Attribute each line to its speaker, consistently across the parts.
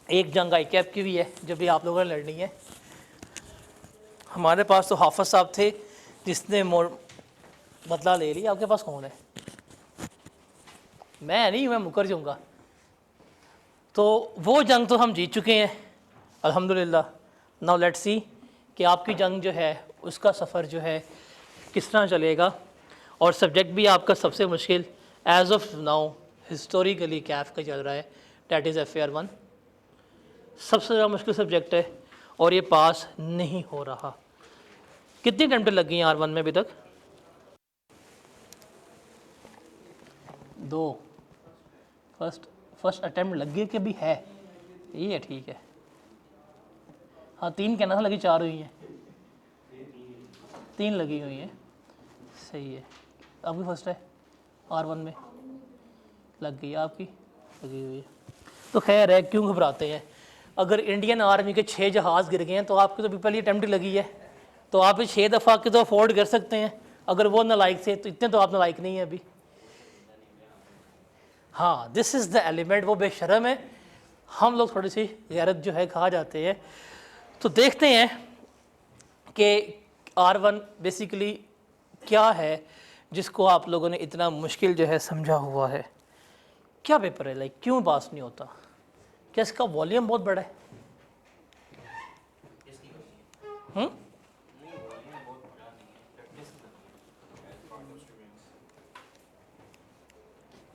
Speaker 1: एक जंग आई कैप की भी है जब भी आप लोगों ने लड़नी है। हमारे पास तो हाफिज साहब थे जिसने बदला ले लिया, आपके पास कौन है? मैं नहीं, मैं मुकर जाऊँगा। तो वो जंग तो हम जीत चुके हैं अल्हम्दुलिल्लाह। नाउ लेट्स सी कि आपकी जंग जो है उसका सफ़र जो है किस तरह चलेगा। और सब्जेक्ट भी आपका सबसे मुश्किल as of now historically CAF का चल रहा है, डैट इज़ FAR 1। सबसे ज़्यादा मुश्किल सब्जेक्ट है और ये पास नहीं हो रहा। कितनी अटेम्प्ट लग गई हैं R1 में अभी तक? 2। फर्स्ट अटेम्प्ट लग गई कि अभी है? ये है, ठीक है। हाँ 3 कहना था, लगी 4 हुई हैं। 3 लगी हुई हैं, सही है। आपकी फर्स्ट है R1 में लग गई, आपकी लगी हुई है। तो खैर है, क्यों घबराते हैं? अगर इंडियन आर्मी के 6 जहाज़ गिर गए हैं तो आपकी तो अभी पहली अटेम्प्ट लगी है, तो आप 6 दफ़ा के तो अफोर्ड कर सकते हैं। अगर वो नालायक थे तो इतने तो आप नालायक नहीं है अभी। हाँ, दिस इज़ द एलिमेंट, वो बेशरम है। हम लोग थोड़ी सी गैरत जो है खा जाते हैं। तो देखते हैं कि R1 बेसिकली क्या है जिसको आप लोगों ने इतना मुश्किल जो है समझा हुआ है। क्या पेपर है, लाइक क्यों पास नहीं होता? क्या इसका वॉल्यूम बहुत बड़ा है?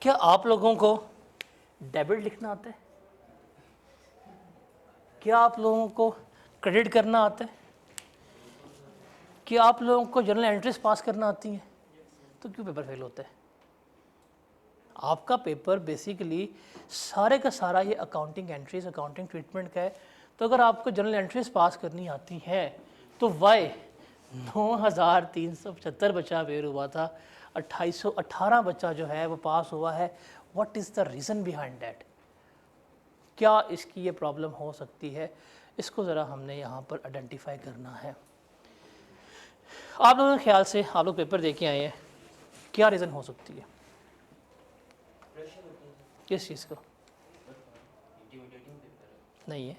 Speaker 1: क्या आप लोगों को डेबिट लिखना आता है? क्या आप लोगों को क्रेडिट करना आता है? क्या आप लोगों को जर्नल एंट्रीज पास करना आती हैं? तो क्यों पेपर फेल होता है? आपका पेपर बेसिकली सारे का सारा ये अकाउंटिंग एंट्रीज, अकाउंटिंग ट्रीटमेंट का है। तो अगर आपको जर्नल एंट्रीज पास करनी आती है तो वाई 9375 बच्चा फेल हुआ था, 2818 बच्चा जो है वो पास हुआ है। What is the reason behind that? क्या इसकी ये प्रॉब्लम हो सकती है? इसको ज़रा हमने यहाँ पर आइडेंटिफाई करना है। आप लोगों के ख्याल से, आप लोग पेपर दे के आए हैं, क्या रीज़न हो सकती है? किस चीज़ का? नहीं है,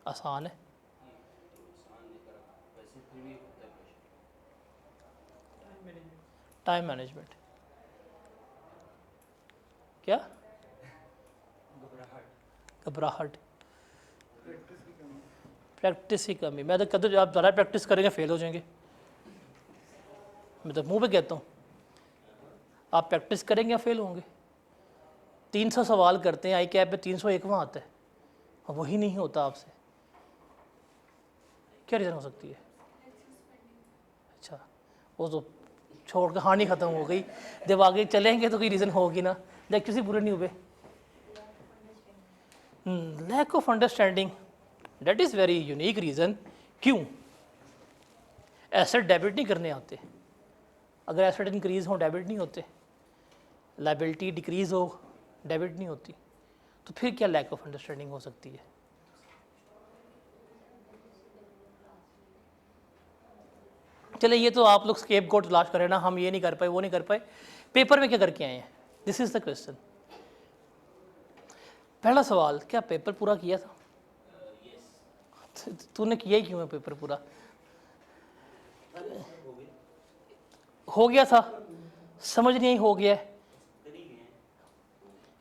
Speaker 1: आसान है। Time management. क्या? घबराहट, प्रैक्टिस की कमी। मैं तो कहता हूँ आप ज़्यादा प्रैक्टिस करेंगे फेल हो जाएंगे। मैं तो मुंह पे कहता हूँ, आप प्रैक्टिस करेंगे या फेल होंगे। 300 सवाल करते हैं, आई कैप पे 301वां आता है और वही नहीं होता आपसे। क्या रीज़न हो सकती है? अच्छा, वो तो छोड़ कर कहानी ख़त्म हो गई। जब आगे चलेंगे तो कोई रीज़न होगी ना। लेक्चर से बुरे नहीं हुए। Lack of understanding, that is very unique reason. क्यों? एसेट डेबिट नहीं करने आते। अगर एसेट इंक्रीज़ हो डेबिट नहीं होते, लाइबिलिटी डिक्रीज़ हो डेबिट नहीं होती, तो फिर क्या लैक ऑफ अंडरस्टैंडिंग हो सकती है? चले, ये तो आप लोग स्केप गोट तलाश करें ना, हम ये नहीं कर पाए, वो नहीं कर पाए। पेपर में क्या करके आए हैं? This is the question. पहला सवाल, क्या पेपर पूरा किया था? तूने किया ही क्यों है पेपर पूरा? हो गया था, समझ नहीं आई हो गया है,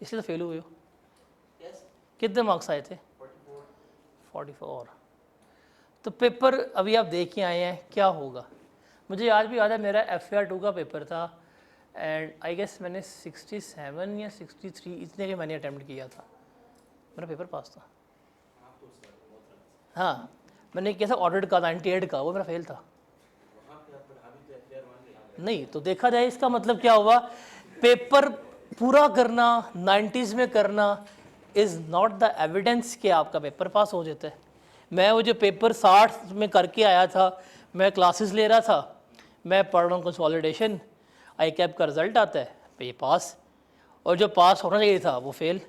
Speaker 1: इसलिए तो फेल हुए हो। कितने मार्क्स आए थे? 44। तो पेपर अभी आप देख के आए हैं, क्या होगा? मुझे आज भी याद है, मेरा FAR 2 का पेपर था एंड आई गेस मैंने 67 या 63 इतने के मैंने अटैम्प्ट किया था, मेरा पेपर पास था। हाँ, मैंने किया था ऑडिट का 98 का, वो मेरा फेल था। नहीं तो देखा जाए इसका मतलब क्या हुआ? पेपर पूरा करना 90s में करना इज़ नॉट द एविडेंस कि आपका पेपर पास हो जाता है। मैं वो जो पेपर 60 में करके आया था, मैं क्लासेस ले रहा था, मैं पढ़ रहा हूँ कंसोलिडेशन, आई कैप का रिज़ल्ट आता है पे ये पास, और जो पास होना चाहिए था वो फेल,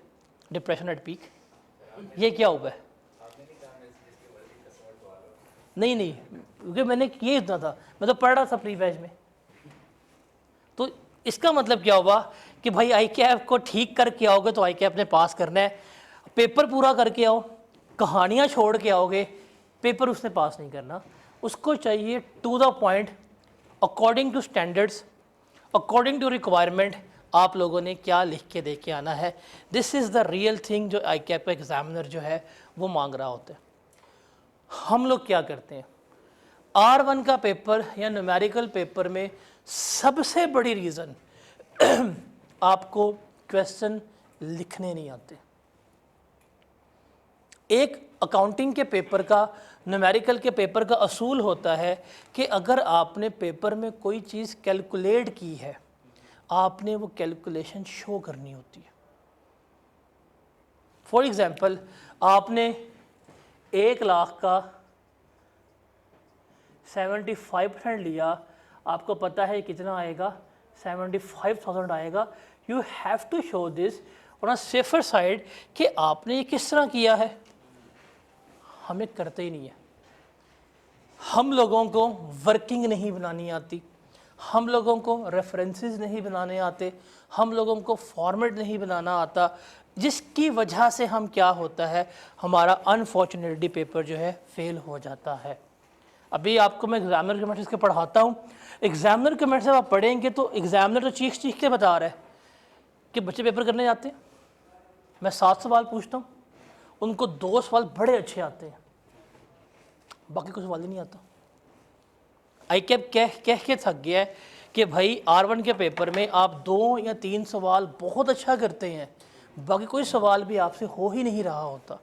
Speaker 1: डिप्रेशन एट पीक। ये क्या हुआ है? नहीं, क्योंकि मैंने किए इतना था, मैं तो पढ़ रहा था प्री बैच में। तो इसका मतलब क्या हुआ कि भाई आई कैप को ठीक करके आओगे तो आई कैप ने पास करना है। पेपर पूरा करके आओ, कहानियाँ छोड़ के आओगे, पेपर उसने पास नहीं करना। उसको चाहिए to the point, according to standards, according to requirement, आप लोगों ने क्या लिख के दे के आना है। This is the real thing जो आई कैप का एग्जामिनर जो है वो मांग रहा होता है। हम लोग क्या करते हैं, R1 का पेपर या न्यूमेरिकल पेपर में सबसे बड़ी रीज़न आपको क्वेश्चन लिखने नहीं आते। एक अकाउंटिंग के पेपर का, न्यूमेरिकल के पेपर का असूल होता है कि अगर आपने पेपर में कोई चीज़ कैलकुलेट की है, आपने वो कैलकुलेशन शो करनी होती है। फॉर एग्जांपल, आपने 1,00,000 का 75% लिया, आपको पता है कितना आएगा, 75,000 आएगा। You have to show this on a safer side कि आपने ये किस तरह किया है। हमें करते ही नहीं है। हम लोगों को वर्किंग नहीं बनानी आती, हम लोगों को रेफरेंसेस नहीं बनाने आते, हम लोगों को फॉर्मेट नहीं बनाना आता, जिसकी वजह से हम क्या होता है, हमारा अनफॉर्चुनेटली पेपर जो है फेल हो जाता है। अभी आपको मैं एग्जामिनर कमेंट्स के पढ़ाता हूँ। एग्जामिनर कमेंट्स जब आप पढ़ेंगे तो एग्जामिनर तो चीख चीख के बता रहा है कि बच्चे पेपर करने जाते हैं, मैं 7 सवाल पूछता हूँ, उनको 2 सवाल बड़े अच्छे आते हैं, बाकी कोई सवाल ही नहीं आता। आई कैप कह के थक गया है कि भाई R1 के पेपर में आप 2 या 3 सवाल बहुत अच्छा करते हैं, बाकी कोई सवाल भी आपसे हो ही नहीं रहा होता।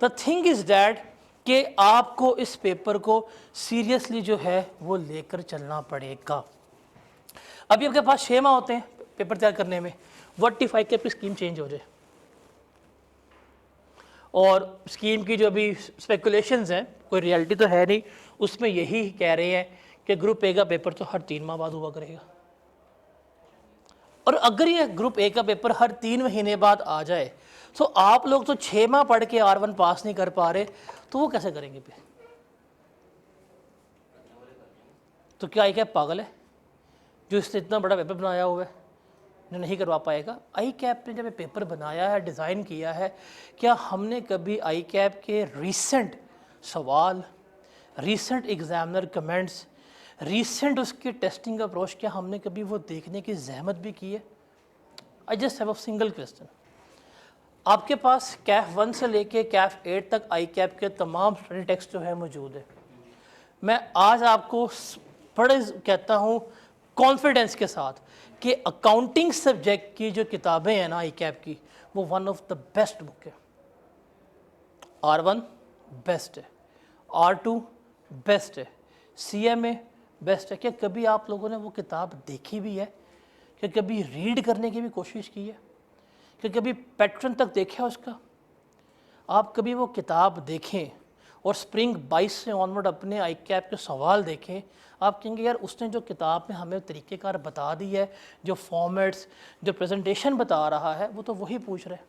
Speaker 1: द थिंग इज़ दैट कि आपको इस पेपर को सीरियसली जो है वो लेकर चलना पड़ेगा। अभी आपके पास 6 माह होते हैं पेपर तैयार करने में। व्हाट इफ आई कैप की स्कीम चेंज हो जाए, और स्कीम की जो अभी स्पेकुलेशंस हैं, कोई रियलिटी तो है नहीं, उसमें यही कह रहे हैं कि ग्रुप ए का पेपर तो हर 3 माह बाद हुआ करेगा। और अगर ये ग्रुप ए का पेपर हर 3 महीने बाद आ जाए, तो आप लोग तो 6 माह पढ़ के R1 पास नहीं कर पा रहे, तो वो कैसे करेंगे फिर? तो क्या आई कैप पागल है जो इसने इतना बड़ा पेपर बनाया हुआ है, जो नहीं करवा पाएगा? आई कैप ने जब पेपर बनाया है, डिज़ाइन किया है, क्या हमने कभी आई कैप के रीसेंट सवाल, रीसेंट एग्जामिनर कमेंट्स, रीसेंट उसकी टेस्टिंग अप्रोच, क्या हमने कभी वो देखने की जहमत भी की है? I just have a single question. आपके पास कैफ 1 से लेके कैफ 8 तक आई कैप के तमाम स्टडी टेक्स्ट जो है मौजूद है। मैं आज आपको बड़े कहता हूँ कॉन्फिडेंस के साथ कि अकाउंटिंग सब्जेक्ट की जो किताबें हैं ना आई कैप की, वो one of the best book है। R1 बेस्ट है, R2 बेस्ट है, CMA बेस्ट है। क्या कभी आप लोगों ने वो किताब देखी भी है? क्या कभी रीड करने की भी कोशिश की है? क्या कभी पैटर्न तक देखा उसका? आप कभी वो किताब देखें और स्प्रिंग 22 से ऑनवर्ड अपने आई कैप के सवाल देखें, आप कहेंगे यार उसने जो किताब में हमें तरीक़ेकार बता दी है, जो फॉर्मेट्स, जो प्रेजेंटेशन बता रहा है, वो तो वही पूछ रहे हैं।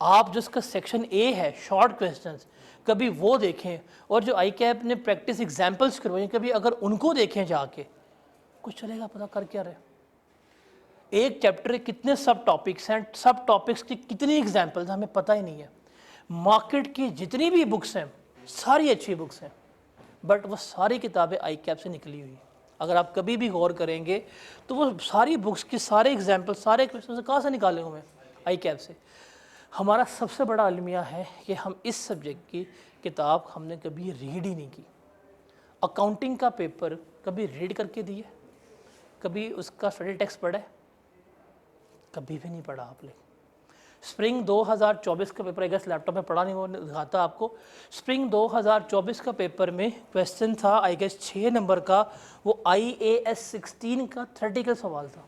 Speaker 1: आप जिसका सेक्शन ए है शॉर्ट क्वेश्चंस, कभी वो देखें, और जो आई कैप ने प्रैक्टिस एग्जाम्पल्स करवाई, कभी अगर उनको देखें जाके, कुछ चलेगा पता कर क्या रहे। एक चैप्टर के कितने सब टॉपिक्स हैं, सब टॉपिक्स की कितनी एग्जाम्पल्स हमें पता ही नहीं है। मार्केट की जितनी भी बुक्स हैं सारी अच्छी बुक्स हैं, बट वो सारी किताबें आई कैप से निकली हुई। अगर आप कभी भी गौर करेंगे तो वो सारी बुक्स की सारे एग्जाम्पल, सारे क्वेश्चन कहाँ से निकाले हुए हैं? आई कैप से। हमारा सबसे बड़ा अलमिया है कि हम इस सब्जेक्ट की किताब हमने कभी रीड ही नहीं की। अकाउंटिंग का पेपर कभी रीड करके दिए? कभी उसका स्टडी टेक्स्ट पढ़ा है? कभी भी नहीं पढ़ा आपने। स्प्रिंग 2024 का पेपर, अगर लैपटॉप में पढ़ा नहीं, वो दिखाता आपको। स्प्रिंग 2024 का पेपर में क्वेश्चन था आई गेस 6 नंबर का, वो IAS 16 का थ्योरेटिकल सवाल था।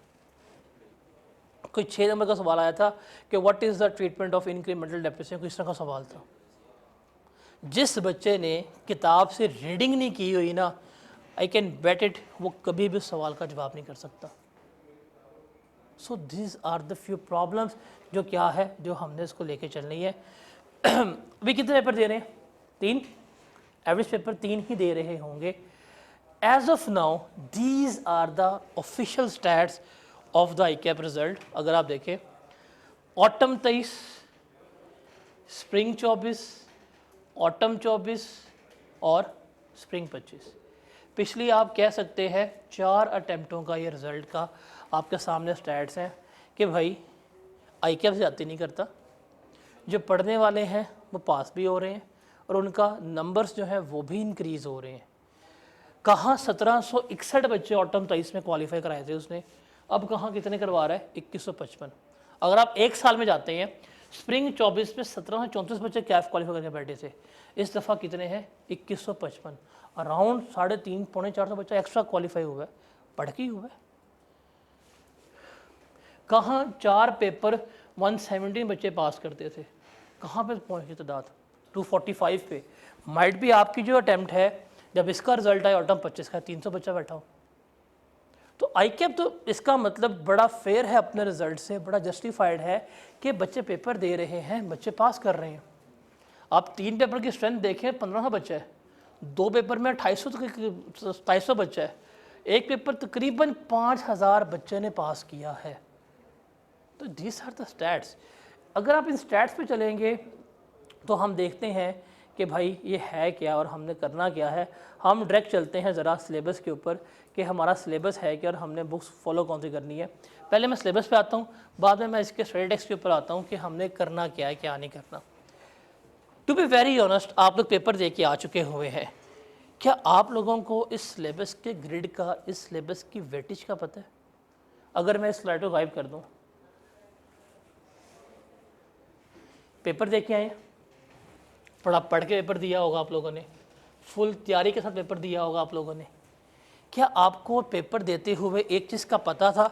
Speaker 1: कोई 6 नंबर का सवाल आया था कि what is the treatment of incremental depreciation, कोई इस तरह का सवाल था। जिस बच्चे ने किताब से रीडिंग नहीं की हुई ना, आई कैन बेट इट, वो कभी भी सवाल का जवाब नहीं कर सकता। So this are the few problems जो क्या है, जो हमने इसको लेके चलनी है। अभी कितने पेपर दे रहे हैं? 3, एवरेज पेपर 3 ही दे रहे होंगे। As of now these are the official stats of the ICAP result. अगर आप देखें ऑटम 23, स्प्रिंग 24, ऑटम 24 और स्प्रिंग 25। पिछली आप कह सकते हैं 4 अटैम्प्टों का ये रिज़ल्ट का आपके सामने स्टैट्स हैं कि भाई ICAP ज़्यादती नहीं करता, जो पढ़ने वाले हैं वो पास भी हो रहे हैं और उनका नंबर्स जो है वो भी इंक्रीज़ हो रहे हैं। कहाँ 1761 बच्चे ऑटम 23 में क्वालिफाई कराए थे उसने, अब कहाँ कितने करवा रहा है, 2155। अगर आप एक साल में जाते हैं, स्प्रिंग 24 में 1734 बच्चे कैफ क्वालिफाई करके बैठे थे, इस दफ़ा कितने हैं, 2155। अराउंड 350 पौने 400 बच्चा एक्स्ट्रा क्वालिफाई हुआ है, पढ़ के ही हुआ है। कहाँ 4 पेपर 117 बच्चे पास करते थे, कहाँ पे पहुँच गई तादाद 245 पे। माइट भी आपकी जो अटैम्प्ट है, जब इसका रिजल्ट आया ऑटम 25 का 300 बच्चा बैठा हो, तो ICAP तो इसका मतलब बड़ा फेयर है अपने रिजल्ट से, बड़ा जस्टिफाइड है कि बच्चे पेपर दे रहे हैं, बच्चे पास कर रहे हैं। आप 3 पेपर की स्ट्रेंथ देखें, 1500 बच्चा है, 2 पेपर में 250 बच्चा है, एक पेपर तकरीबन 5000 बच्चे ने पास किया है। तो दिस आर द स्टैट्स। अगर आप इन स्टैट्स पे चलेंगे तो हम देखते हैं कि भाई ये है क्या और हमने करना क्या है। हम डायरेक्ट चलते हैं ज़रा सिलेबस के ऊपर कि हमारा सिलेबस है क्या और हमने बुक्स फॉलो कौन सी करनी है। पहले मैं सिलेबस पे आता हूँ, बाद में मैं इसके स्टडी टेक्स्ट के ऊपर आता हूँ कि हमने करना क्या है, क्या नहीं करना। टू बी वेरी ऑनेस्ट, आप लोग पेपर दे के आ चुके हुए हैं, क्या आप लोगों को इस सिलेबस के ग्रिड का, इस सिलेबस की वेटेज का पता है? अगर मैं इस स्लाइड को गायब कर दूँ, पेपर दे के आए, पढ़ के पेपर दिया होगा आप लोगों ने, फुल तैयारी के साथ पेपर दिया होगा आप लोगों ने। क्या आपको पेपर देते हुए एक चीज़ का पता था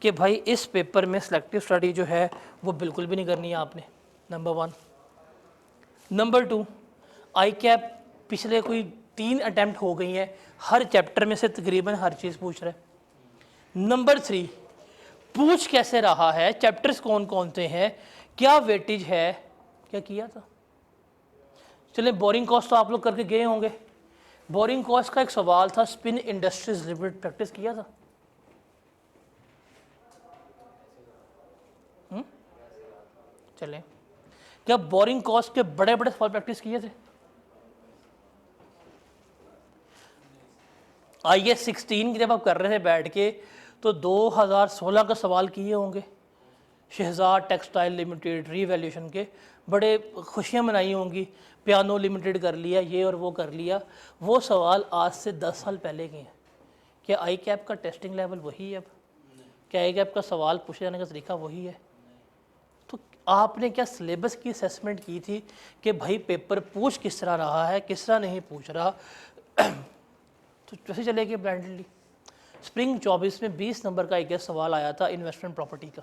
Speaker 1: कि भाई इस पेपर में सिलेक्टिव स्टडी जो है वो बिल्कुल भी नहीं करनी है आपने? नंबर 1। नंबर 2, ICAP पिछले कोई 3 अटैम्प्ट हो गई हैं, हर चैप्टर में से तकरीबन हर चीज़ पूछ रहा है। नंबर 3, पूछ कैसे रहा है, चैप्टर्स कौन कौन से हैं, क्या वेटेज है, क्या किया था? चलिए बोरिंग कॉस्ट तो आप लोग करके गए होंगे। बोरिंग कॉस्ट का एक सवाल था, स्पिन इंडस्ट्रीज लिमिटेड, प्रैक्टिस किया था? चलें, क्या बोरिंग कॉस्ट के बड़े बड़े सवाल प्रैक्टिस किए थे? IAS 16 की जब आप कर रहे थे बैठ के, तो 2016 का सवाल किए होंगे, शहजाद टेक्सटाइल लिमिटेड रीवैल्यूएशन के, बड़े खुशियाँ मनाई होंगी, पियानो लिमिटेड कर लिया, ये और वो कर लिया। वो सवाल आज से 10 साल पहले के हैं। क्या ICAP का टेस्टिंग लेवल वही है अब? क्या ICAP का सवाल पूछे जाने का तरीका वही है? तो आपने क्या सिलेबस की असेसमेंट की थी कि भाई पेपर पूछ किस तरह रहा है, किस तरह नहीं पूछ रहा? तो कैसे चलेगी ब्लाइंडली? स्प्रिंग 24 में 20 नंबर का एक सवाल आया था इन्वेस्टमेंट प्रॉपर्टी का,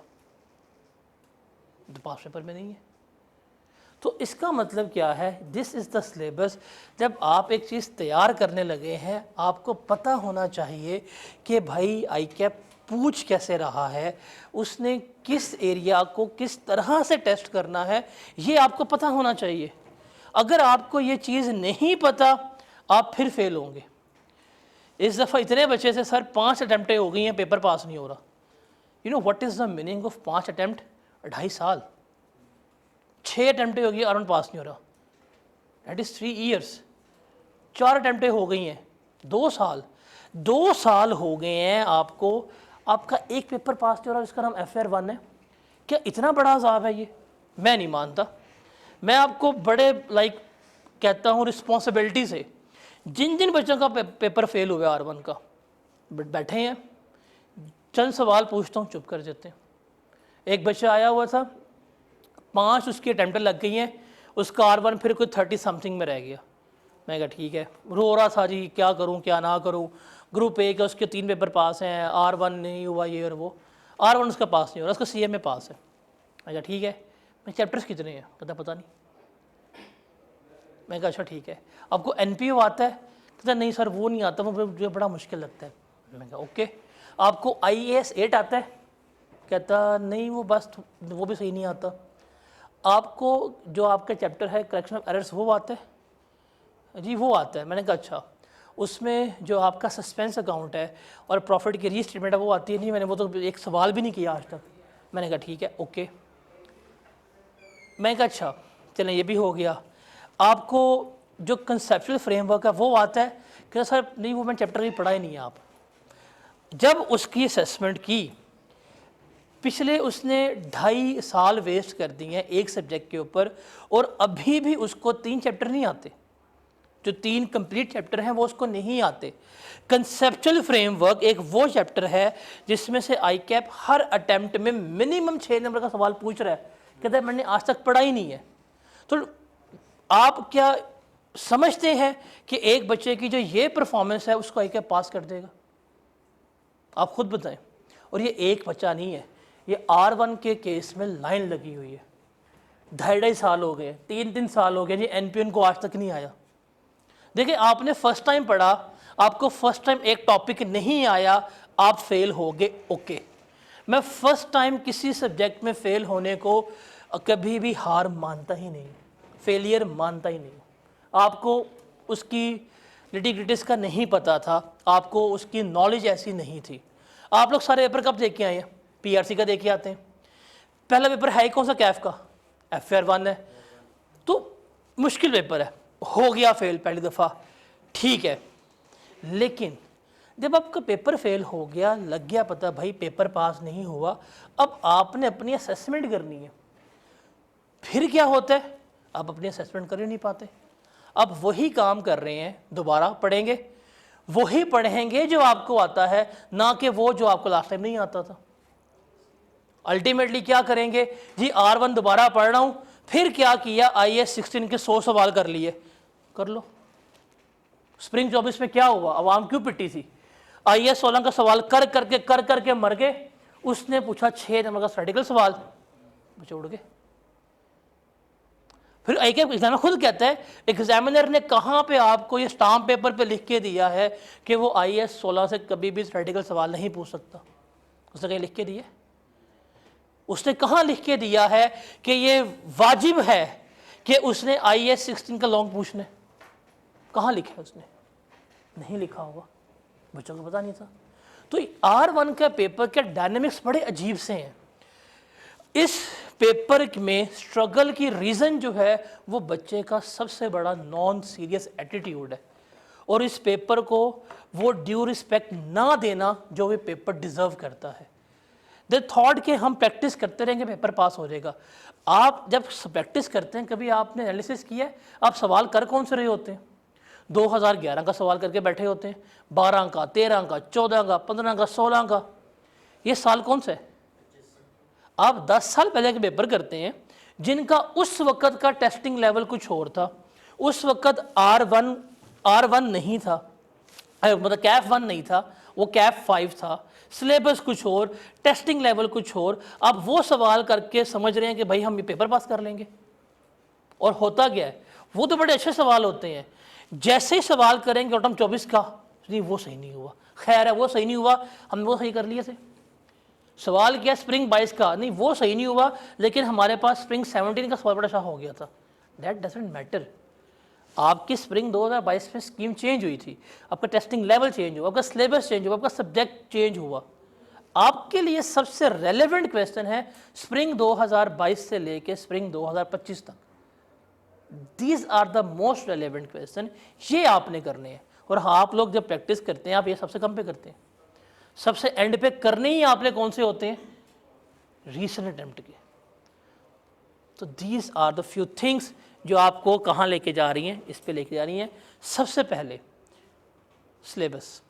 Speaker 1: तो पास पेपर में नहीं है। तो इसका मतलब क्या है? This is the syllabus. जब आप एक चीज़ तैयार करने लगे हैं, आपको पता होना चाहिए कि भाई ICAP पूछ कैसे रहा है, उसने किस एरिया को किस तरह से टेस्ट करना है, ये आपको पता होना चाहिए। अगर आपको ये चीज़ नहीं पता, आप फिर फेल होंगे। इस दफ़ा इतने बच्चे से सर 5 अटैम्प्टें हो गई हैं, पेपर पास नहीं हो रहा। You know what is the meaning of 5 attempt? 2.5 साल। 6 अटैम्प्टें हो गई, आराम पास नहीं हो रहा, दैट इज़ 3 ईयर्स। 4 अटैम्प्टें हो गई हैं, 2 साल। 2 साल हो गए हैं आपको, आपका एक पेपर पास नहीं हो रहा, इसका नाम FR 1 है। क्या इतना बड़ा अजाब है ये? मैं नहीं मानता। मैं आपको बड़े कहता हूँ रिस्पॉन्सिबिलिटी से, जिन जिन बच्चों का पेपर फेल हुआ R1 का, बैठे हैं, चंद सवाल पूछता हूँ, चुप कर जाते हैं। एक बच्चा आया हुआ था, 5 उसकी अटैम्प्ट लग गई हैं, उसका R1 फिर कोई 30 समथिंग में रह गया। मैं कहा ठीक है, रो रहा था जी, क्या करूं क्या ना करूं। ग्रुप A के उसके 3 पेपर पास हैं, R1 नहीं हुआ, ये और वो। R1 उसका पास नहीं हो रहा, उसका CA में पास है। मैं कहा ठीक है, मैं चैप्टर्स कितने हैं? कहता पता नहीं। मैं कहा अच्छा ठीक है, आपको NPO आता है? कहता नहीं सर वो नहीं आता, वो मुझे बड़ा मुश्किल लगता है। मैं कहा ओके, आपको IAS 8 आता है? कहता नहीं वो बस वो भी सही नहीं आता। आपको जो आपका चैप्टर है करेक्शन ऑफ एरर्स वो आता है? जी वो आता है। मैंने कहा अच्छा, उसमें जो आपका सस्पेंस अकाउंट है और प्रॉफिट की रीस्टेटमेंट है वो आती है? नहीं, मैंने वो तो एक सवाल भी नहीं किया आज तक। मैंने कहा ठीक है ओके। मैं कहा अच्छा चलें ये भी हो गया। आपको जो कंसेप्चुअल फ्रेमवर्क है वो आता है कि सर नहीं वो मैं चैप्टर भी पढ़ा ही नहीं है। आप जब उसकी असेसमेंट की, पिछले उसने 2.5 साल वेस्ट कर दिए हैं एक सब्जेक्ट के ऊपर, और अभी भी उसको 3 चैप्टर नहीं आते, जो 3 कंप्लीट चैप्टर हैं वो उसको नहीं आते। कंसेप्चुअल फ्रेमवर्क एक वो चैप्टर है जिसमें से आई कैप हर अटेम्प्ट में मिनिमम 6 नंबर का सवाल पूछ रहा है, कहता है मैंने आज तक पढ़ा ही नहीं है। तो आप क्या समझते हैं कि एक बच्चे की जो ये परफॉर्मेंस है उसको आई कैप पास कर देगा? आप खुद बताएं। और ये एक बच्चा नहीं है, ये R1 के केस में लाइन लगी हुई है। 2.5 साल हो गए, 3 साल हो गए जी, NPN को आज तक नहीं आया। देखिए आपने फर्स्ट टाइम पढ़ा, आपको फर्स्ट टाइम एक टॉपिक नहीं आया, आप फेल हो गए, ओके। मैं फर्स्ट टाइम किसी सब्जेक्ट में फेल होने को कभी भी हार मानता ही नहीं, फेलियर मानता ही नहीं। आपको उसकी लिटिग्रिटिस का नहीं पता था, आपको उसकी नॉलेज ऐसी नहीं थी। आप लोग सारे पेपर कब देख के आए हैं? PRC का देख के आते हैं। पहला पेपर है कौन सा? कैफ का, FR1 है, तो मुश्किल पेपर है, हो गया फेल पहली दफ़ा, ठीक है। लेकिन जब आपका पेपर फेल हो गया, लग गया पता भाई पेपर पास नहीं हुआ, अब आपने अपनी असेसमेंट करनी है। फिर क्या होता है? आप अपनी असेसमेंट कर ही नहीं पाते। अब वही काम कर रहे हैं, दोबारा पढ़ेंगे, वही पढ़ेंगे जो आपको आता है, ना कि वो जो आपको लास्ट टाइम नहीं आता था। अल्टीमेटली क्या करेंगे जी, R1 दोबारा पढ़ रहा हूँ, फिर क्या किया, IAS 16 के 100 सवाल कर लिए, कर लो। स्प्रिंग 24 में क्या हुआ, आवाम क्यों पिटी थी? IAS 16 का सवाल कर करके मर गए। उसने पूछा 6 नंबर का स्टैटिकल सवाल, बच्चे उड़ गए। फिर एग्जामिनर खुद कहता है, एग्जामिनर ने कहाँ पे आपको ये स्टाम्प पेपर पे लिख के दिया है कि वो IAS 16 से कभी भी स्टैटिकल सवाल नहीं पूछ सकता? उसने कहीं लिख के दिया? उसने कहाँ लिख के दिया है कि ये वाजिब है कि उसने IAS 16 का लॉन्ग पूछने? कहाँ लिखा है उसने? नहीं लिखा होगा, बच्चों को पता नहीं था। तो R1 का पेपर के डायनेमिक्स बड़े अजीब से हैं। इस पेपर में स्ट्रगल की रीज़न जो है वो बच्चे का सबसे बड़ा नॉन सीरियस एटीट्यूड है, और इस पेपर को वो ड्यू रिस्पेक्ट ना देना जो ये पेपर डिज़र्व करता है। दे थॉट कि हम प्रैक्टिस करते रहेंगे पेपर पास हो जाएगा। आप जब प्रैक्टिस करते हैं, कभी आपने एनालिसिस किया है आप सवाल कर कौन से रहे होते हैं? 2011 का सवाल करके बैठे होते हैं, 12 का, 13 का, 14 का, 15 का, 16 का। ये साल कौन सा है? आप 10 साल पहले के पेपर करते हैं जिनका उस वक्त का टेस्टिंग लेवल कुछ और था। उस वक्त R1 नहीं था, मतलब कैफ 1 नहीं था, वो कैफ 5 था, सिलेबस कुछ और, टेस्टिंग लेवल कुछ और। आप वो सवाल करके समझ रहे हैं कि भाई हम ये पेपर पास कर लेंगे, और होता क्या है, वो तो बड़े अच्छे सवाल होते हैं। जैसे ही सवाल करेंगे ऑटम 24 का, नहीं वो सही नहीं हुआ, खैर है वो सही नहीं हुआ, हमने वो सही कर लिए थे। सवाल किया स्प्रिंग 22 का, नहीं वो सही नहीं हुआ, लेकिन हमारे पास स्प्रिंग 17 का सवाल बड़ा अच्छा हो गया था। That doesn't matter. आपकी स्प्रिंग 2022 में स्कीम चेंज हुई थी, आपका टेस्टिंग लेवल चेंज हुआ, आपका सिलेबस चेंज हुआ, आपका सब्जेक्ट चेंज हुआ। आपके लिए सबसे रेलेवेंट क्वेश्चन है स्प्रिंग 2022 से लेके स्प्रिंग 2025 तक। These are the most relevant question, ये आपने करने हैं। और हाँ, आप लोग जब प्रैक्टिस करते हैं आप ये सबसे कम पे करते हैं, सबसे एंड पे करने ही आपने कौन से होते हैं? रीसेंट अटेम्प्ट के। तो these are the few things जो आपको कहाँ लेके जा रही हैं, इस पे लेके जा रही हैं। सबसे पहले सिलेबस,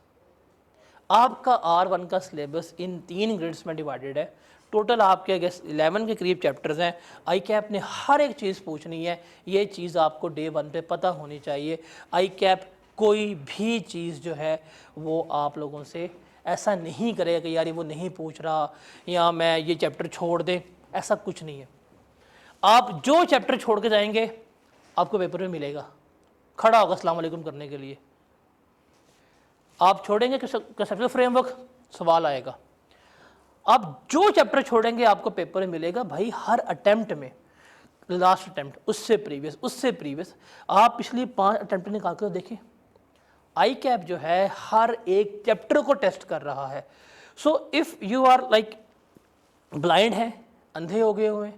Speaker 1: आपका R1 का सिलेबस इन 3 ग्रेड्स में डिवाइडेड है। टोटल आपके अगर 11 के करीब चैप्टर्स हैं। आई कैप ने हर एक चीज़ पूछनी है, ये चीज़ आपको डे 1 पे पता होनी चाहिए। आई कैप कोई भी चीज़ जो है वो आप लोगों से ऐसा नहीं करेगा कि यार ये वो नहीं पूछ रहा या मैं ये चैप्टर छोड़ दें, ऐसा कुछ नहीं है। आप जो चैप्टर छोड़ के जाएंगे आपको पेपर में मिलेगा, खड़ा होगा अस्सलाम वालेकुम करने के लिए। आप छोड़ेंगे कंसेप्चुअल फ्रेमवर्क, सवाल आएगा। आप जो चैप्टर छोड़ेंगे आपको पेपर में मिलेगा। भाई हर अटेम्प्ट में, लास्ट अटेम्प्ट, उससे प्रीवियस, आप पिछली 5 अटेम्प्ट निकाल कर देखें। आई कैप जो है हर एक चैप्टर को टेस्ट कर रहा है। So if you are like blind है, अंधे हो गए हुए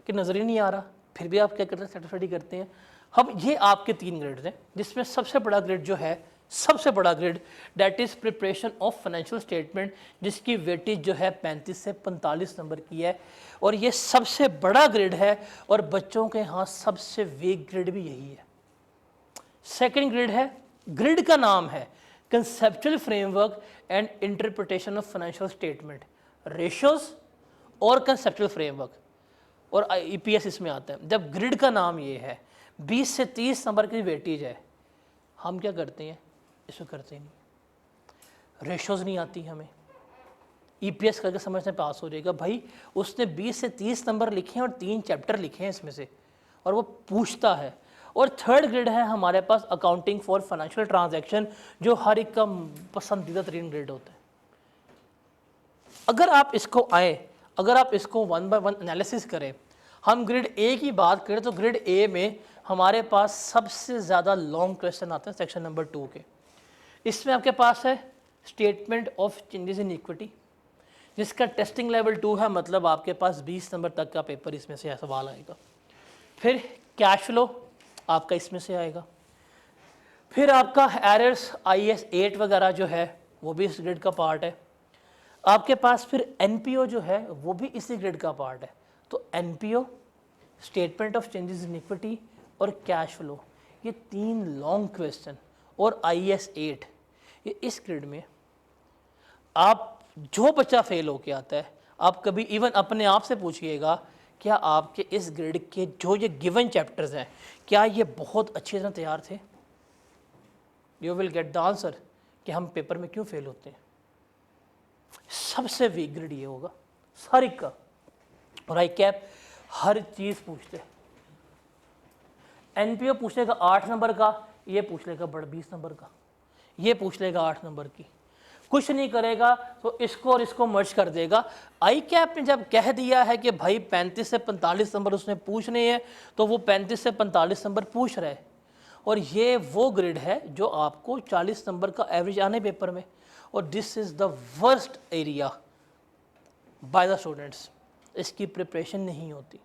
Speaker 1: कि नज़र ही नहीं आ रहा, फिर भी आप क्या करते हैं, सेटिस्फाइड करते हैं। अब ये आपके 3 ग्रेड्स हैं, जिसमें सबसे बड़ा ग्रेड जो है, सबसे बड़ा grade that is preparation of financial statement, जिसकी वेटेज जो है 35 से 45 नंबर की है, और ये सबसे बड़ा ग्रेड है, और बच्चों के यहाँ सबसे वीक ग्रेड भी यही है। सेकंड ग्रेड है, ग्रिड का नाम है conceptual framework and interpretation of financial statement, ratios और कंसेप्चुअल फ्रेमवर्क, और ईपीएस इसमें आता है। जब ग्रिड का नाम ये है, 20 से 30 नंबर की वेटेज है, हम क्या करते हैं, इसमें करते ही नहीं। रेशियोज नहीं आती हमें, ईपीएस करके समझने पास हो जाएगा। भाई उसने 20 से 30 नंबर लिखे हैं और 3 चैप्टर लिखे हैं इसमें से, और वो पूछता है। और थर्ड ग्रेड है हमारे पास अकाउंटिंग फॉर फाइनेंशियल ट्रांजैक्शन, जो हर एक का पसंदीदा तरीन ग्रेड होता है। अगर आप इसको अगर आप इसको 1 बाय 1 एनालिसिस करें, हम ग्रेड ए की बात करें तो ग्रेड ए में हमारे पास सबसे ज़्यादा लॉन्ग क्वेश्चन आते हैं सेक्शन नंबर 2 के। इसमें आपके पास है statement of changes in equity, जिसका टेस्टिंग लेवल 2 है, मतलब आपके पास 20 नंबर तक का पेपर इसमें से सवाल आएगा। फिर कैश फ्लो आपका इसमें से आएगा। फिर आपका एरर्स IAS 8 वगैरह जो है वो भी इस ग्रेड का पार्ट है। आपके पास फिर NPO जो है वो भी इसी ग्रेड का पार्ट है। तो NPO, statement of changes in equity और कैश फ्लो, ये 3 लॉन्ग क्वेश्चन और IAS 8, ये इस ग्रेड में आप जो बच्चा फेल होके आता है, आप कभी इवन अपने आप से पूछिएगा, क्या आपके इस ग्रेड के जो ये गिवन चैप्टर्स हैं, क्या ये बहुत अच्छी तरह तैयार थे? You will get the answer कि हम पेपर में क्यों फेल होते हैं। सबसे वीक ग्रेड ये होगा सारी का, और आई कैप हर चीज़ पूछते हैं। NPO पूछ लेगा 8 नंबर का, ये पूछ लेगा 20 नंबर का, ये पूछ लेगा 8 नंबर की, कुछ नहीं करेगा तो इसको और इसको मर्ज कर देगा। आई कैप ने जब कह दिया है कि भाई 35 से 45 नंबर उसने पूछने हैं, तो वो 35 से 45 नंबर पूछ रहे हैं। और ये वो ग्रेड है जो आपको 40 नंबर का एवरेज आने पेपर में, और this is the worst area by the students. इसकी प्रिपरेशन नहीं होती,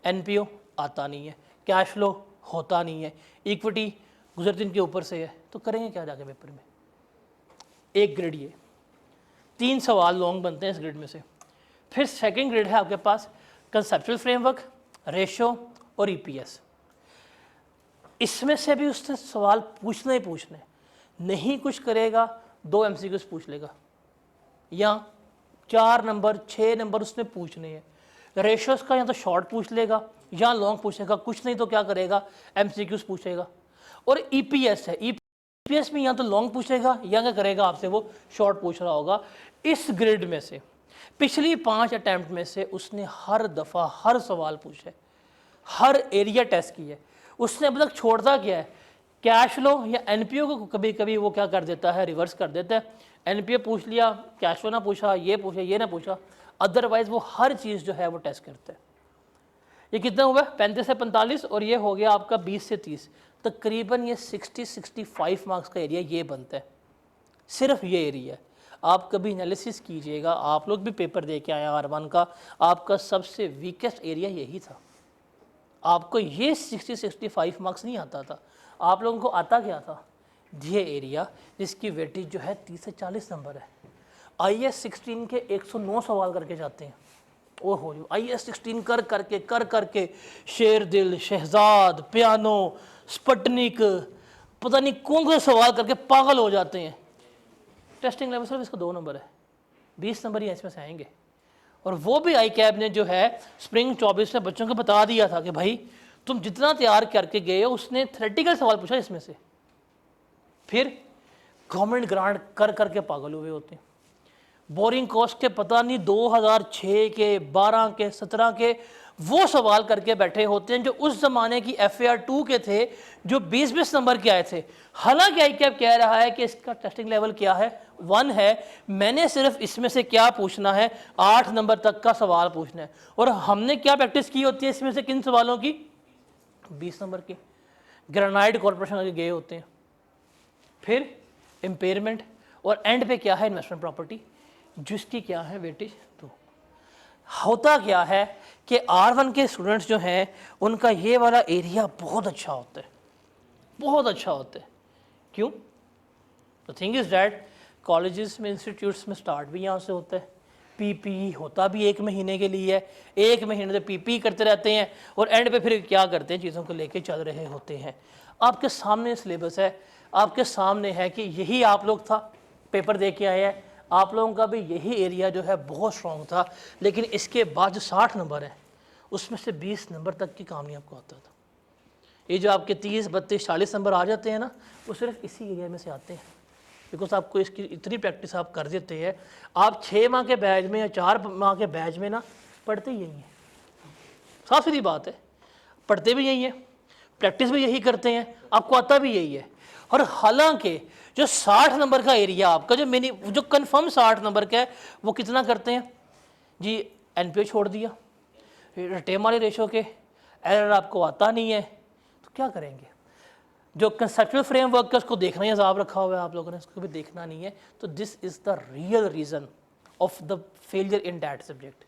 Speaker 1: NPO आता नहीं है, कैश फ्लो होता नहीं है, इक्विटी गुजर दिन के ऊपर से है, तो करेंगे क्या जाके पेपर में। एक ग्रेड ये 3 सवाल लॉन्ग बनते हैं इस ग्रेड में से। फिर सेकंड ग्रेड है आपके पास कंसेप्चुअल फ्रेमवर्क, रेशो और EPS। इसमें से भी उसने सवाल पूछने ही पूछने, नहीं कुछ करेगा 2 MCQs पूछ लेगा, या 4 नंबर 6 नंबर उसने पूछने हैं। रेशोस का या तो शॉर्ट पूछ लेगा या लॉन्ग पूछेगा, कुछ नहीं तो क्या करेगा, MCQs पूछेगा। और EPS है, EPS में या तो लॉन्ग पूछेगा या क्या करेगा, आपसे वो शॉर्ट पूछ रहा होगा। इस ग्रेड में से पिछली 5 अटैम्प्ट में से उसने हर दफ़ा हर सवाल पूछे, हर एरिया टेस्ट किया। उसने अब तक छोड़ता क्या है, कैश फ्लो या NPO को कभी कभी वो क्या कर देता है, रिवर्स कर देता है। NPO पूछ लिया, कैश फ्लो ना पूछा, ये पूछा, ये ना पूछा, अदरवाइज वो हर चीज़ जो है वो टेस्ट करता है। ये कितना हुआ, 35 से 45, और ये हो गया आपका 20 से 30, तकरीबन ये 60-65 मार्क्स का एरिया ये बनता है, सिर्फ ये एरिया। आप कभी एनालिसिस कीजिएगा, आप लोग भी पेपर दे के आए R1 का, आपका सबसे वीकेस्ट एरिया यही था। आपको ये 60-65 मार्क्स नहीं आता था, आप लोगों को आता क्या था, ये एरिया जिसकी वेटेज जो है 30 से 40 नंबर है। IAS 16 के 109 सवाल करके जाते हैं। ओहो, IAS 16 कर करके शेर दिल, शहजाद, पियानो, स्पटनिक, पता नहीं कौन से सवाल करके पागल हो जाते हैं। टेस्टिंग लेवल सिर्फ इसका 2 नंबर है, 20 नंबर ही इसमें से आएंगे। और वो भी आई कैब ने जो है स्प्रिंग 24 में बच्चों को बता दिया था कि भाई तुम जितना तैयार करके गए हो, उसने थ्योरेटिकल सवाल पूछा इसमें से। फिर गवर्नमेंट ग्रांट कर करके पागल हुए होते हैं। बोरिंग कॉस्ट के पता नहीं 2006 के, 12 के, 17 के वो सवाल करके बैठे होते हैं, जो उस ज़माने की FAR 2 के थे, जो 20-20 नंबर के आए थे। हालांकि आई कैब कह रहा है कि इसका टेस्टिंग लेवल क्या है, 1 है, मैंने सिर्फ इसमें से क्या पूछना है, 8 नंबर तक का सवाल पूछना है। और हमने क्या प्रैक्टिस की होती है इसमें से, किन सवालों की, 20 नंबर की। ग्रेनाइट कॉरपोरेशन आगे गए होते हैं, फिर इम्पेयरमेंट, और एंड पे क्या है, इन्वेस्टमेंट प्रॉपर्टी, जिसकी क्या है वेटेज 2। होता क्या है कि R1 के स्टूडेंट्स जो हैं उनका ये वाला एरिया बहुत अच्छा होता है, बहुत अच्छा होता है। क्यों? The thing is that colleges में, इंस्टीट्यूट्स में स्टार्ट भी यहाँ से होता है, पीपीई होता भी 1 महीने के लिए है, 1 महीने से पीपीई करते रहते हैं और एंड पे फिर क्या करते हैं, चीज़ों को लेके चल रहे होते हैं। आपके सामने सिलेबस है, आपके सामने है कि यही आप लोग था, पेपर दे के आए हैं, आप लोगों का भी यही एरिया जो है बहुत स्ट्रॉन्ग था, लेकिन इसके बाद जो 60 नंबर है उसमें से 20 नंबर तक की काम नहीं आपको आता था। ये जो आपके 30, 32, 40 नंबर आ जाते हैं ना, वो सिर्फ इसी एरिया में से आते हैं, बिकॉज आपको इसकी इतनी प्रैक्टिस आप कर देते हैं। आप 6 माह के बैच में या 4 माह के बैच में ना पढ़ते ही यही हैं, साफ सीधी बात है, पढ़ते भी यही है, प्रैक्टिस भी यही करते हैं, आपको आता भी यही है। और हालांकि जो 60 नंबर का एरिया आपका जो कंफर्म 60 नंबर का है, वो कितना करते हैं जी, एनपीओ छोड़ दिया, टेम वाले रेशो के एरर आपको आता नहीं है, तो क्या करेंगे? जो कंसेप्चुअल फ्रेमवर्क है उसको देखना ही अजाब रखा हुआ है आप लोगों ने, उसको भी देखना नहीं है। तो this is the real reason of the failure in that subject.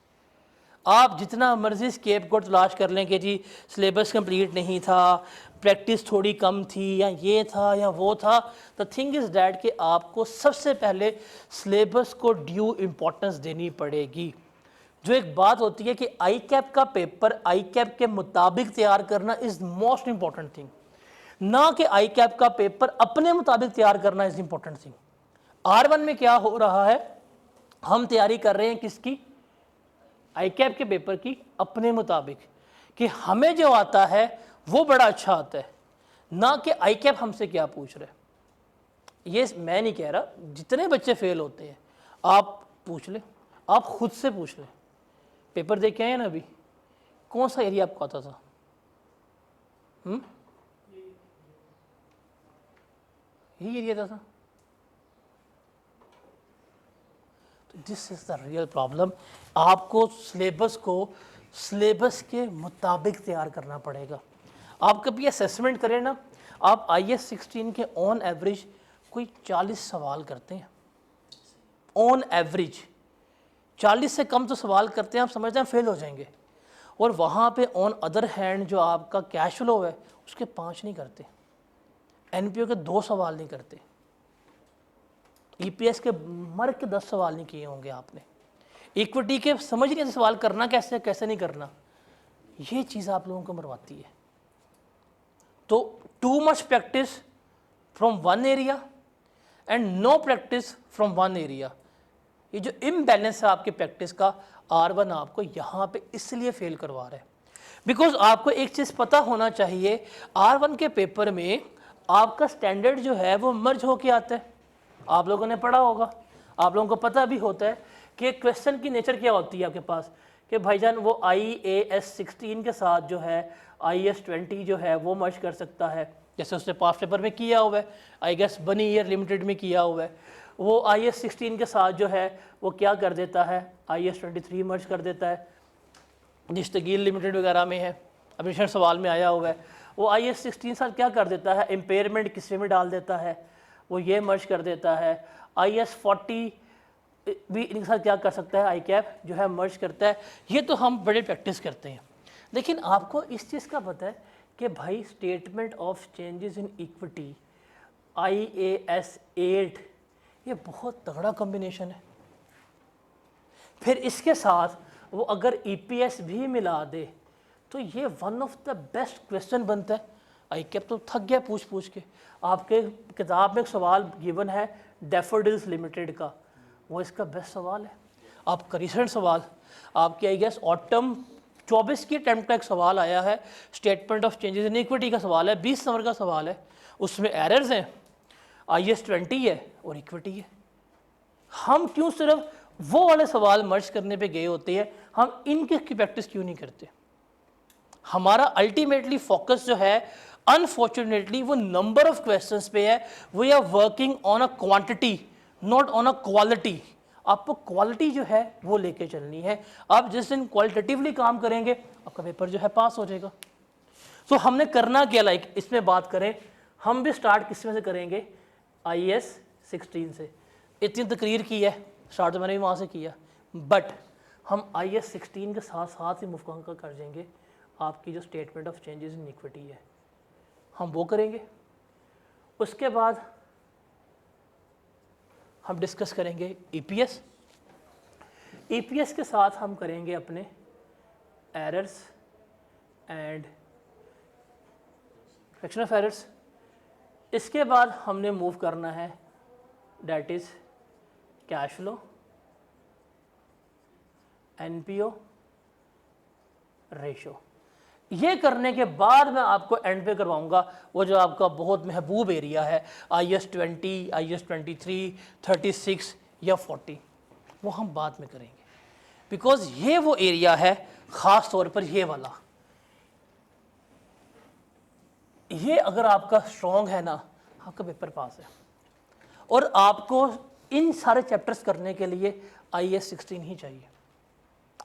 Speaker 1: आप जितना मर्जी स्केप कोड तलाश कर लें कि जी सिलेबस कंप्लीट नहीं था, प्रैक्टिस थोड़ी कम थी, या ये था या वो था, द थिंग इज़ डैट कि आपको सबसे पहले सिलेबस को ड्यू इम्पोर्टेंस देनी पड़ेगी। जो एक बात होती है कि आई कैप का पेपर आई कैप के मुताबिक तैयार करना इज़ मोस्ट इंपॉर्टेंट थिंग, ना कि आई कैप का पेपर अपने मुताबिक तैयार करना इज़ इंपॉर्टेंट थिंग। R1 में क्या हो रहा है, हम तैयारी कर रहे हैं किसकी? आई कैप के पेपर की अपने मुताबिक, कि हमें जो आता है वो बड़ा अच्छा आता है, ना कि आई कैप हमसे क्या पूछ रहे। ये मैं नहीं कह रहा, जितने बच्चे फेल होते हैं आप पूछ ले, आप खुद से पूछ ले, पेपर दे के आए ना अभी, कौन सा एरिया आपको आता था? यही एरिया था। तो this is the real problem. आपको सिलेबस को सिलेबस के मुताबिक तैयार करना पड़ेगा। आप कभी असेसमेंट करें ना, आप IS 16 के ऑन एवरेज कोई 40 सवाल करते हैं, ऑन एवरेज 40 से कम तो सवाल करते हैं, आप समझते हैं फेल हो जाएंगे। और वहाँ पे ऑन अदर हैंड जो आपका कैश फ्लो है उसके 5 नहीं करते, NPO के 2 सवाल नहीं करते, EPS के मर के 10 सवाल नहीं किए होंगे आपने, इक्विटी के समझ नहीं आते सवाल करना कैसे कैसे नहीं करना, ये चीज़ आप लोगों को मरवाती है। तो too much practice from one area and know practice from one area, ये जो इम्बैलेंस है आपके प्रैक्टिस का, R1 आपको यहाँ पे इसलिए फेल करवा रहा है। बिकॉज आपको एक चीज़ पता होना चाहिए, R1 के पेपर में आपका स्टैंडर्ड जो है वो मर्ज होके आता है। आप लोगों ने पढ़ा होगा, आप लोगों को पता भी होता है कि क्वेश्चन की नेचर क्या होती है आपके पास, कि भाईजान वो IAS 16 के साथ जो है IS 20 जो है वो मर्ज कर सकता है, जैसे उसने पास पेपर में किया हुआ है, आई गेस बनी ईयर लिमिटेड में किया हुआ है। वो IS 16 के साथ जो है वो क्या कर देता है, IS 23 मर्ज कर देता है, दस्तगीर लिमिटेड वगैरह में है, अभी रिसेंट सवाल में आया हुआ है। वो IS 16 साल क्या कर देता है, इम्पेयरमेंट किससे में डाल देता है, वो ये मर्ज कर देता है। IS 40 भी इनके साथ क्या कर सकता है, आई कैप जो है मर्ज करता है। ये तो हम बड़े प्रैक्टिस करते हैं, लेकिन आपको इस चीज़ का पता है कि भाई statement of changes in equity IAS 8 ये बहुत तगड़ा कॉम्बिनेशन है। फिर इसके साथ वो अगर EPS भी मिला दे तो ये one of the best question बनता है। आई कैप तो थक गया पूछ पूछ के। आपके किताब में एक सवाल गिवन है डैफोडिल्स लिमिटेड का, वो इसका बेस्ट सवाल है। आपका रिसेंट सवाल आपकी आई गेस ऑटम 24 की अटैम्प्ट का एक सवाल आया है, statement of changes in equity का सवाल है, 20 नंबर का सवाल है, उसमें एरर्स हैं, IS 20 है और इक्विटी है। हम क्यों सिर्फ वो वाले सवाल मर्ज करने पे गए होते हैं, हम इनकी प्रैक्टिस क्यों नहीं करते? हमारा अल्टीमेटली फोकस जो है अनफॉर्चुनेटली वो नंबर ऑफ क्वेश्चंस पे है। We are working on a quantity not on a quality. आपको क्वालिटी जो है वो लेके चलनी है। आप जिस दिन क्वालिटेटिवली काम करेंगे आपका पेपर जो है पास हो जाएगा। तो हमने करना क्या, लाइक इसमें बात करें, हम भी स्टार्ट किस में से करेंगे, IS 16 से। इतनी तकरीर की है, स्टार्ट तो मैंने भी वहाँ से किया, बट हम IAS 16 के साथ साथ ही मूव कर देंगे आपकी जो statement of changes in equity है, हम वो करेंगे। उसके बाद हम डिस्कस करेंगे EPS। EPS के साथ हम करेंगे अपने errors and correction of errors. इसके बाद हमने मूव करना है date is cash flow, NPO ratio. ये करने के बाद मैं आपको एंड पे करवाऊंगा वो जो आपका बहुत महबूब एरिया है IAS 20, IAS 23, 36 या 40, वो हम बाद में करेंगे, बिकॉज ये वो एरिया है ख़ास तौर पर ये वाला, ये अगर आपका स्ट्रॉन्ग है ना, आपका पेपर पास है। और आपको इन सारे चैप्टर्स करने के लिए IAS 16 ही चाहिए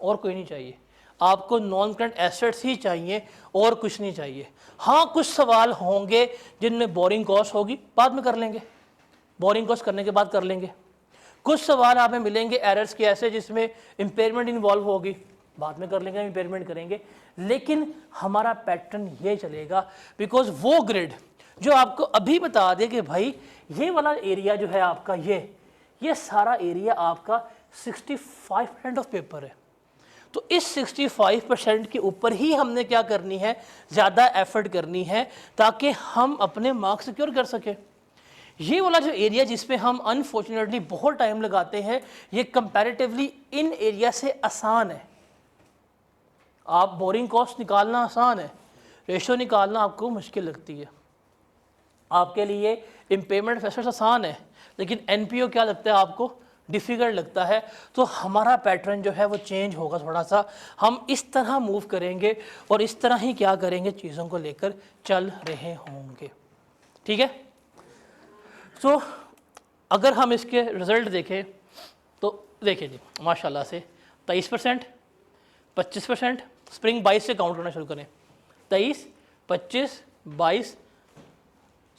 Speaker 1: और कोई नहीं चाहिए। आपको नॉन करंट एसेट्स ही चाहिए और कुछ नहीं चाहिए। हाँ, कुछ सवाल होंगे जिनमें बोरिंग कॉस्ट होगी, बाद में कर लेंगे, बोरिंग कॉस्ट करने के बाद कर लेंगे। कुछ सवाल हमें मिलेंगे एरर्स के ऐसे जिसमें इम्पेयरमेंट इन्वॉल्व होगी, बाद में कर लेंगे, इम्पेयरमेंट करेंगे। लेकिन हमारा पैटर्न ये चलेगा, बिकॉज वो ग्रिड जो आपको अभी बता दे कि भाई ये वाला एरिया जो है आपका, ये सारा एरिया आपका 65% ऑफ पेपर है। तो इस 65% के ऊपर ही हमने क्या करनी है, ज़्यादा एफर्ट करनी है ताकि हम अपने मार्क्स सिक्योर कर सकें। ये वाला जो एरिया जिस पे हम अनफॉर्चुनेटली बहुत टाइम लगाते हैं, ये कंपैरेटिवली इन एरिया से आसान है। आप बोरिंग कॉस्ट निकालना आसान है, रेशो निकालना आपको मुश्किल लगती है। आपके लिए इम्पेयरमेंट एसेट्स आसान है, लेकिन NPO क्या लगता है आपको, डिफ़िकल्ट लगता है। तो हमारा पैटर्न जो है वो चेंज होगा थोड़ा सा, हम इस तरह मूव करेंगे और इस तरह ही क्या करेंगे, चीज़ों को लेकर चल रहे होंगे। ठीक है। तो अगर हम इसके रिज़ल्ट देखें तो देखिए जी, माशाल्लाह से 23%, 25%, स्प्रिंग 22 से काउंट करना शुरू करें, 23, 25, 22,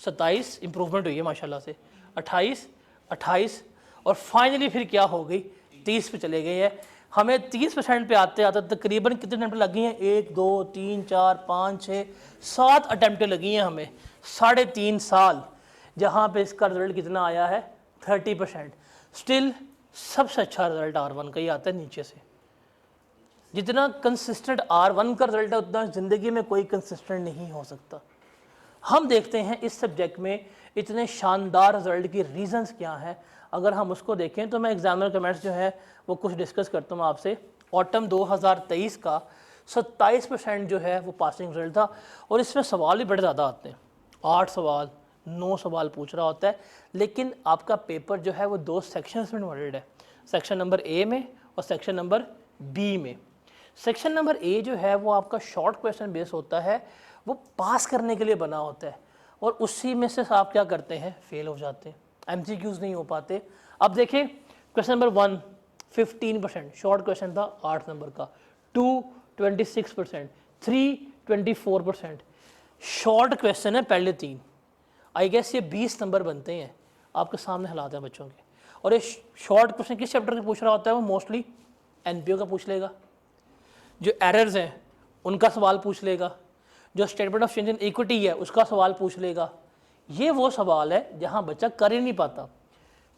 Speaker 1: 27 इम्प्रूवमेंट हुई है माशाल्लाह से, 28, 28 और फाइनली फिर क्या हो गई, 30 पे चले गए हैं। हमें 30% पे आते आते तकरीबन कितने अटैम्प्ट लगी हैं, 1, 2, 3, 4, 5, 6, 7 अटैम्प्ट लगी हैं हमें, 3.5 साल, जहाँ पे इसका रिजल्ट कितना आया है 30%। स्टिल सबसे अच्छा रिजल्ट R1 का ही आता है नीचे से। जितना कंसिस्टेंट R1 का रिजल्ट है उतना ज़िंदगी में कोई कंसिस्टेंट नहीं हो सकता। हम देखते हैं इस सब्जेक्ट में इतने शानदार रिजल्ट की रीज़न्स क्या हैं। अगर हम उसको देखें तो मैं एग्जामिनर कमेंट्स जो है वो कुछ डिस्कस करता हूँ आपसे। ऑटम 2023 का 27% जो है वो पासिंग रिजल्ट था, और इसमें सवाल भी बड़े ज़्यादा आते हैं, 8 सवाल 9 सवाल पूछ रहा होता है। लेकिन आपका पेपर जो है वो 2 सेक्शंस में डिवाइडेड है, सेक्शन नंबर A में और सेक्शन नंबर B में। सेक्शन नंबर A जो है वो आपका शॉर्ट क्वेश्चन बेस होता है, वो पास करने के लिए बना होता है, और उसी में से आप क्या करते हैं, फेल हो जाते हैं, MCQs नहीं हो पाते। अब देखें क्वेश्चन नंबर 1 15%, शॉर्ट क्वेश्चन था 8 नंबर का, 2 26%, 3 24%। शॉर्ट क्वेश्चन है पहले 3, आई गेस ये 20 नंबर बनते हैं, आपके सामने हालात हैं बच्चों के। और ये शॉर्ट क्वेश्चन किस चैप्टर के पूछ रहा होता है, वो मोस्टली NPO का पूछ लेगा, जो एरर्स हैं उनका सवाल पूछ लेगा, जो statement of change in equity है उसका सवाल पूछ लेगा। ये वो सवाल है जहाँ बच्चा कर ही नहीं पाता।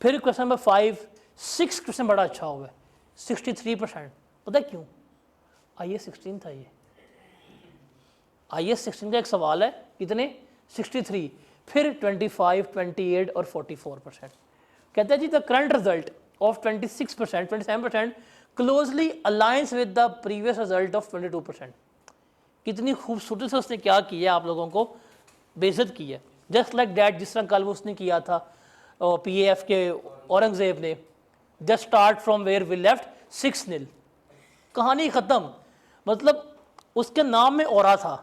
Speaker 1: फिर क्वेश्चन नंबर 5 6 क्वेश्चन बड़ा अच्छा हुआ है, 63%। पता है क्यों, IAS 16 था ये, IAS 16 का एक सवाल है, कितने 63, फिर 25, 28 और 44%। कहते हैं जी the current result of 26%, 27% closely aligns with the previous result of 22%। कितनी खूबसूरती से उसने क्या किया, आप लोगों को बेइज्जत की है। जस्ट लाइक डैट, जिस तरह कल उसने किया था PAF के औरंगजेब ने, just start from where we left 6-0, कहानी ख़त्म। मतलब उसके नाम में और था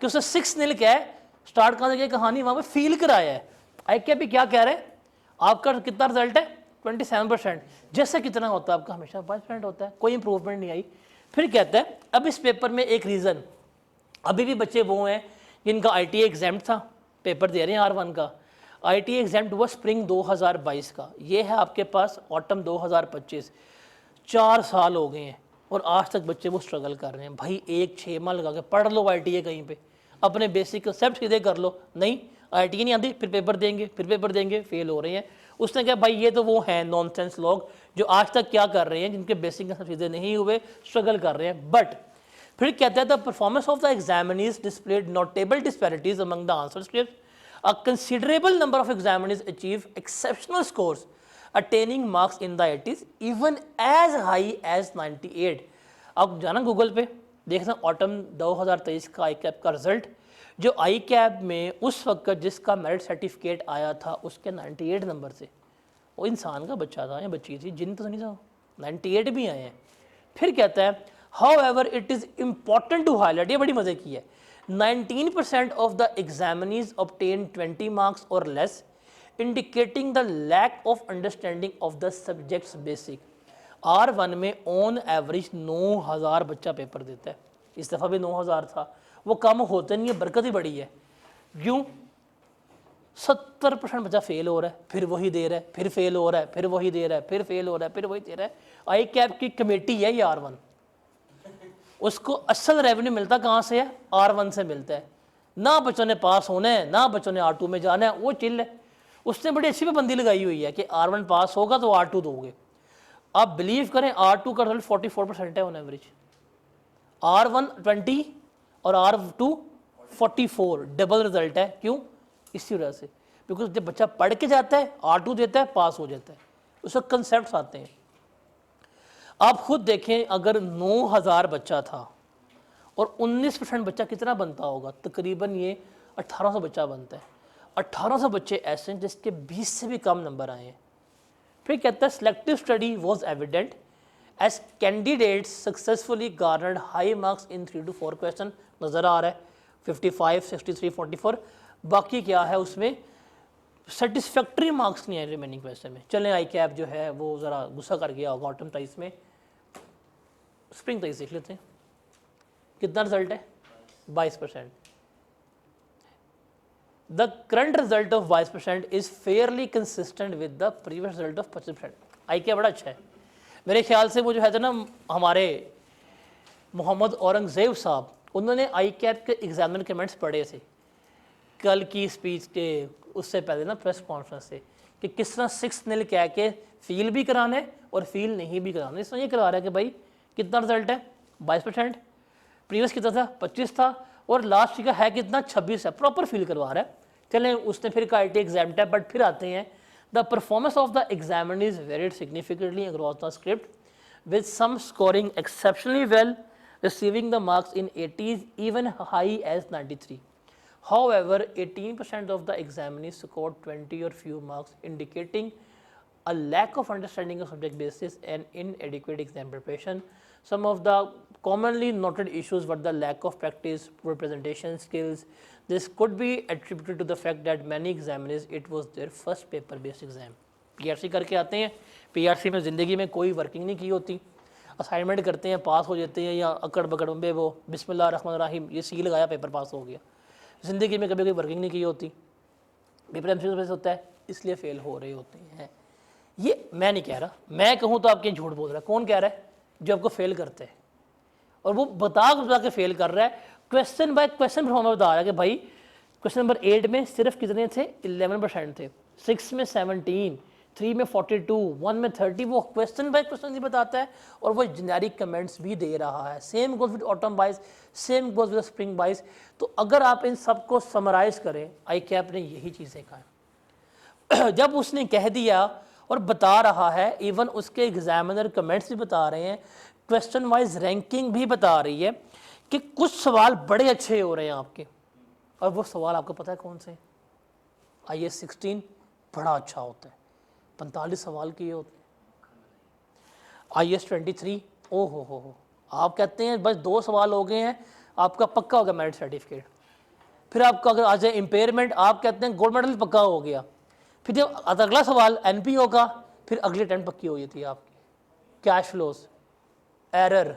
Speaker 1: कि उसने 6-0 क्या है, स्टार्ट कहाँ से किया, कहानी वहाँ पे फील कराया है। आई क्या भी क्या कह रहे हैं, आपका कितना रिजल्ट है 27%, जैसे कितना होता है आपका हमेशा 5% होता है, कोई इंप्रूवमेंट नहीं आई। फिर कहता है अब इस पेपर में एक रीज़न, अभी भी बच्चे वो हैं जिनका ITA एग्जाम्ड था, पेपर दे रहे हैं R1 का, ITA एग्जाम्ड हुआ स्प्रिंग 2022 का, ये है आपके पास ऑटम 2025, 4 साल हो गए हैं। और आज तक बच्चे वो स्ट्रगल कर रहे हैं। भाई 1-6 माह लगा के पढ़ लो ITA कहीं पे, अपने बेसिक कंसेप्ट सीधे कर लो, नहीं ITA नहीं आती, फिर पेपर देंगे, फेल हो रहे हैं। उसने कहा भाई ये तो वो हैं नॉनसेंस लोग जो आज तक क्या कर रहे हैं, जिनके बेसिक कंसेप्ट सीधे नहीं हुए, स्ट्रगल कर रहे हैं। बट फिर कहता है the performance of the examinees displayed notable disparities among the answer script. A considerable number of examiners achieve exceptional scores, attaining marks in the 80s, even as high as 98. अब जाना Google पे देखना autumn 2023 का ICAP का result, जो ICAP में उस वक्त जिसका मेरिट सर्टिफिकेट आया था उसके 98 नंबर से, वो इंसान का बच्चा था या बच्ची थी, जिन तो नहीं था, 98 भी आए हैं। फिर कहता है however it is important to highlight, ये बड़ी मजे की है, 19% of the examinees obtained 20 marks or less, indicating the lack of understanding of the subject's basic. R1 में ऑन एवरेज 9000 बच्चा पेपर देता है, इस दफ़ा भी 9000 था, वो कम होते नहीं है, बरकत ही बड़ी है। क्यों? 70% बच्चा फेल हो रहा है, फिर वही दे रहा है, फिर फेल हो रहा है, फिर वही दे रहा है, फिर फेल हो रहा है, फिर वही दे रहा है। ICAP की कमेटी है ये R1, उसको असल रेवेन्यू मिलता कहाँ से है? R1 से मिलता है। ना बच्चों ने पास होना है, ना बच्चों ने R2 में जाना है, वो चिल है। उसने बड़ी अच्छी पाबंदी लगाई हुई है कि R1 पास होगा तो R2 दोगे। आप बिलीव करें R2 का रिजल्ट 44% है ऑन एवरेज, R1 20 और R2 44, डबल रिजल्ट है। क्यों? इसी वजह से, बिकॉज जब बच्चा पढ़ के जाता है R2 देता है, पास हो जाता है, उसके कंसेप्ट आते हैं। आप खुद देखें, अगर 9000 बच्चा था और 19% बच्चा कितना बनता होगा? तकरीबन ये 1800 बच्चा बनता है। 1800 बच्चे ऐसे हैं जिसके 20 से भी कम नंबर आए हैं। फिर कहता है selective study was evident as candidates successfully garnered high marks in 3 to 4 question, नज़र आ रहा है 55, 63, 44। बाकी क्या है उसमें? सेटिस्फैक्ट्री मार्क्स नहीं आए रिमेनिंग क्वेश्चन में। चलें ICAP जो है वो ज़रा गुस्सा कर गया होगा ऑटम 23 में, स्प्रिंग 23 देख लेते हैं कितना रिजल्ट है? 22%। The current result of 22% is fairly consistent with the previous result of 25%। ICAP बड़ा अच्छा है मेरे ख्याल से। वो जो है ना हमारे मोहम्मद औरंगज़ेब साहब, उन्होंने ICAP के एग्जामिनर कमेंट्स पढ़े थे कल की स्पीच के उससे पहले ना प्रेस कॉन्फ्रेंस से, कि किस तरह 6-0 कह के फील भी कराना है और फील नहीं भी कराना है। इसमें ये करा रहा है कि भाई कितना रिजल्ट है? 22%, प्रीवियस कितना था? 25 था, और लास्ट का है कितना? 26 है। प्रॉपर फील करवा रहा है। चलें, उसने फिर कहा ITA एग्जाम है, बट फिर आते हैं the performance of the examiner is varied significantly across the script with some scoring exceptionally well, receiving the marks in 80s even high as 93. However, 18% of the examinees scored 20 or few marks, indicating a lack of understanding of subject basis and inadequate exam preparation. Some of the commonly noted issues were the lack of practice, poor presentation skills. This could be attributed to the fact that many examiners, it was their first paper based exam. PRC करके आते हैं, PRC में ज़िंदगी में कोई working नहीं की होती, असाइनमेंट करते हैं, पास हो जाते हैं, या अकड़ बकड़ में वो बिस्मिल्लाह रहमान रहीम ये सी लगाया, पेपर पास हो गया। ज़िंदगी में कभी कोई वर्किंग नहीं की होती, पेपर एमसीक्यू होता है, इसलिए फेल हो रहे होते हैं। ये मैं नहीं कह रहा, मैं कहूँ तो आपके झूठ बोल रहा है। कौन कह रहा है? जो आपको फेल करते हैं, और वो बता के फेल कर रहा है। क्वेश्चन बाय क्वेश्चन परफॉर्मेंस बता रहा है कि भाई क्वेश्चन नंबर 8 में सिर्फ कितने थे? 11% थे, 6 में 17, 3 में 42, 1 में 30। वो क्वेश्चन बाय क्वेश्चन ही बताता है, और वो जेनेरिक कमेंट्स भी दे रहा है। सेम गोज विद ऑटम बाइस, सेम गोज विद स्प्रिंग बाइस। तो अगर आप इन सबको समराइज करें, ICAP ने यही चीज़ें कहा। जब उसने कह दिया और बता रहा है, इवन उसके एग्जामिनर कमेंट्स भी बता रहे हैं, क्वेश्चन वाइज रैंकिंग भी बता रही है कि कुछ सवाल बड़े अच्छे हो रहे हैं आपके, और वो सवाल आपको पता है कौन से? IAS 16 बड़ा अच्छा होता है, 45 सवाल किए होते हैं। IAS 23 ओ हो, आप कहते हैं बस 2 सवाल हो गए हैं, आपका पक्का हो गया मेरिट सर्टिफिकेट। फिर आपका अगर आ जाए इम्पेयरमेंट, आप कहते हैं गोल्ड मेडल पक्का हो गया। फिर जब अगला सवाल NPO का, फिर अगली 10 पक्की हो जाती है आपकी। Cash flows, error,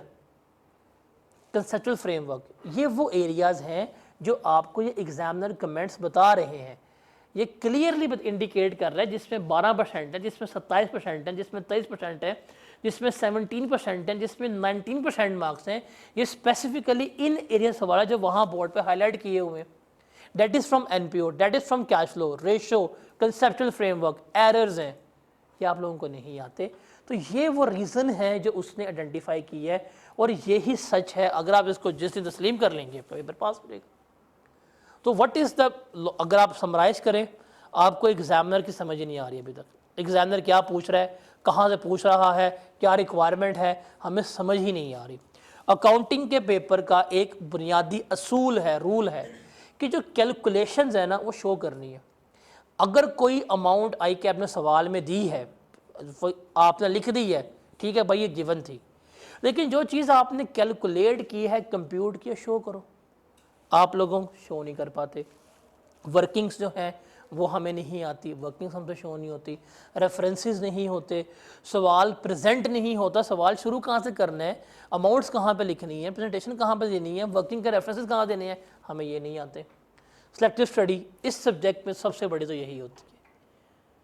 Speaker 1: conceptual framework, ये वो एरियाज़ हैं जो आपको ये एग्जामिनर कमेंट्स बता रहे हैं। ये क्लियरली इंडिकेट कर रहा है जिसमें 12% है, जिसमें 27% है, जिसमें 23% है, जिसमें 17% हैं, जिसमें 19% मार्क्स हैं, ये स्पेसिफिकली इन एरिया सवाल है जो वहाँ बोर्ड पे हाईलाइट किए हुए हैं। That is from NPO, that is from cash flow, ratio, conceptual framework, errors हैं, ये आप लोगों को नहीं आते। तो ये वो रीज़न है जो उसने आइडेंटिफाई की है और यही सच है। अगर आप इसको जिस दिन तस्लीम कर लेंगे तो पेपर पास हो जाएगा। तो व्हाट इज़ द, अगर आप समराइज करें, आपको एग्जामिनर की समझ ही नहीं आ रही अभी तक। एग्जामिनर क्या पूछ रहा है, कहाँ से पूछ रहा है, क्या रिक्वायरमेंट है, हमें समझ ही नहीं आ रही। अकाउंटिंग के पेपर का एक बुनियादी असूल है, रूल है कि जो कैलकुलेशंस है ना वो शो करनी है। अगर कोई अमाउंट आई कैप ने सवाल में दी है, आपने लिख दी है, ठीक है भाई ये गिवन थी, लेकिन जो चीज़ आपने कैलकुलेट की है, कंप्यूट किया, शो करो। आप लोगों शो नहीं कर पाते। वर्किंग्स जो हैं वो हमें नहीं आती, वर्किंग्स हम तो शो नहीं होती, रेफरेंसेस नहीं होते, सवाल प्रेजेंट नहीं होता, सवाल शुरू कहाँ से करना है, अमाउंट्स कहाँ पे लिखनी है, प्रेजेंटेशन कहाँ पे देनी है, वर्किंग के रेफरेंसेस कहाँ देने हैं, हमें ये नहीं आते। सिलेक्टिव स्टडी इस सब्जेक्ट में सबसे बड़ी तो यही होती है।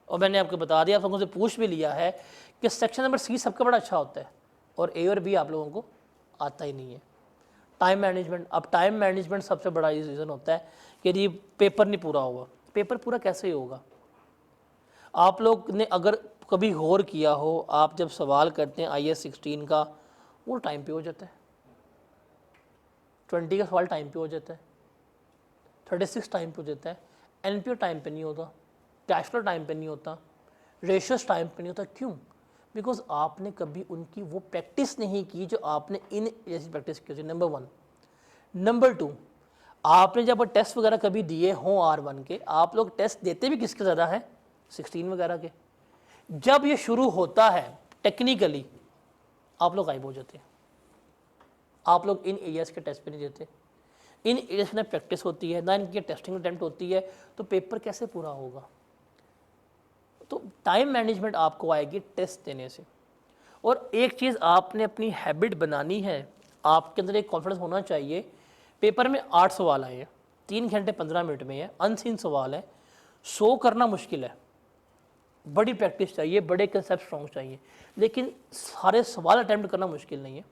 Speaker 1: और मैंने आपको बता दिया, आप लोगों से पूछ भी लिया है कि सेक्शन नंबर सी सबका बड़ा अच्छा होता है और ए और बी आप लोगों को आता ही नहीं है। टाइम मैनेजमेंट, अब टाइम मैनेजमेंट सबसे बड़ा ये रीज़न होता है कि जी पेपर नहीं पूरा हुआ। पेपर पूरा कैसे होगा? आप लोग ने अगर कभी गौर किया हो, आप जब सवाल करते हैं IAS 16 का, वो टाइम पे हो जाता है, 20 का सवाल टाइम पे हो जाता है, 36 टाइम पे हो जाता है, NPO टाइम पे नहीं होता, कैश फ्लो टाइम पे नहीं होता, रेशियोस टाइम पे नहीं होता। क्यों? बिकॉज आपने कभी उनकी वो प्रैक्टिस नहीं की जो आपने इन जैसी प्रैक्टिस की थी, नंबर 1। नंबर 2, आपने जब टेस्ट वगैरह कभी दिए हों R1 के, आप लोग टेस्ट देते भी किसके ज़्यादा हैं, 16 वगैरह के। जब ये शुरू होता है टेक्निकली, आप लोग गायब हो जाते हैं। आप लोग इन एरियाज़ के टेस्ट पे नहीं देते, इन एरियाज़ में प्रैक्टिस होती है ना, इनकी टेस्टिंग अटेम्प्ट होती है, तो पेपर कैसे पूरा होगा? तो टाइम मैनेजमेंट आपको आएगी टेस्ट देने से। और एक चीज़ आपने अपनी हैबिट बनानी है, आपके अंदर एक कॉन्फिडेंस होना चाहिए। पेपर में 8 सवाल आए हैं, 3 घंटे 15 मिनट में है, अनसीन सवाल है, 100 करना मुश्किल है, बड़ी प्रैक्टिस चाहिए, बड़े कंसेप्ट स्ट्रॉन्ग चाहिए, लेकिन सारे सवाल अटैम्प्ट करना मुश्किल नहीं है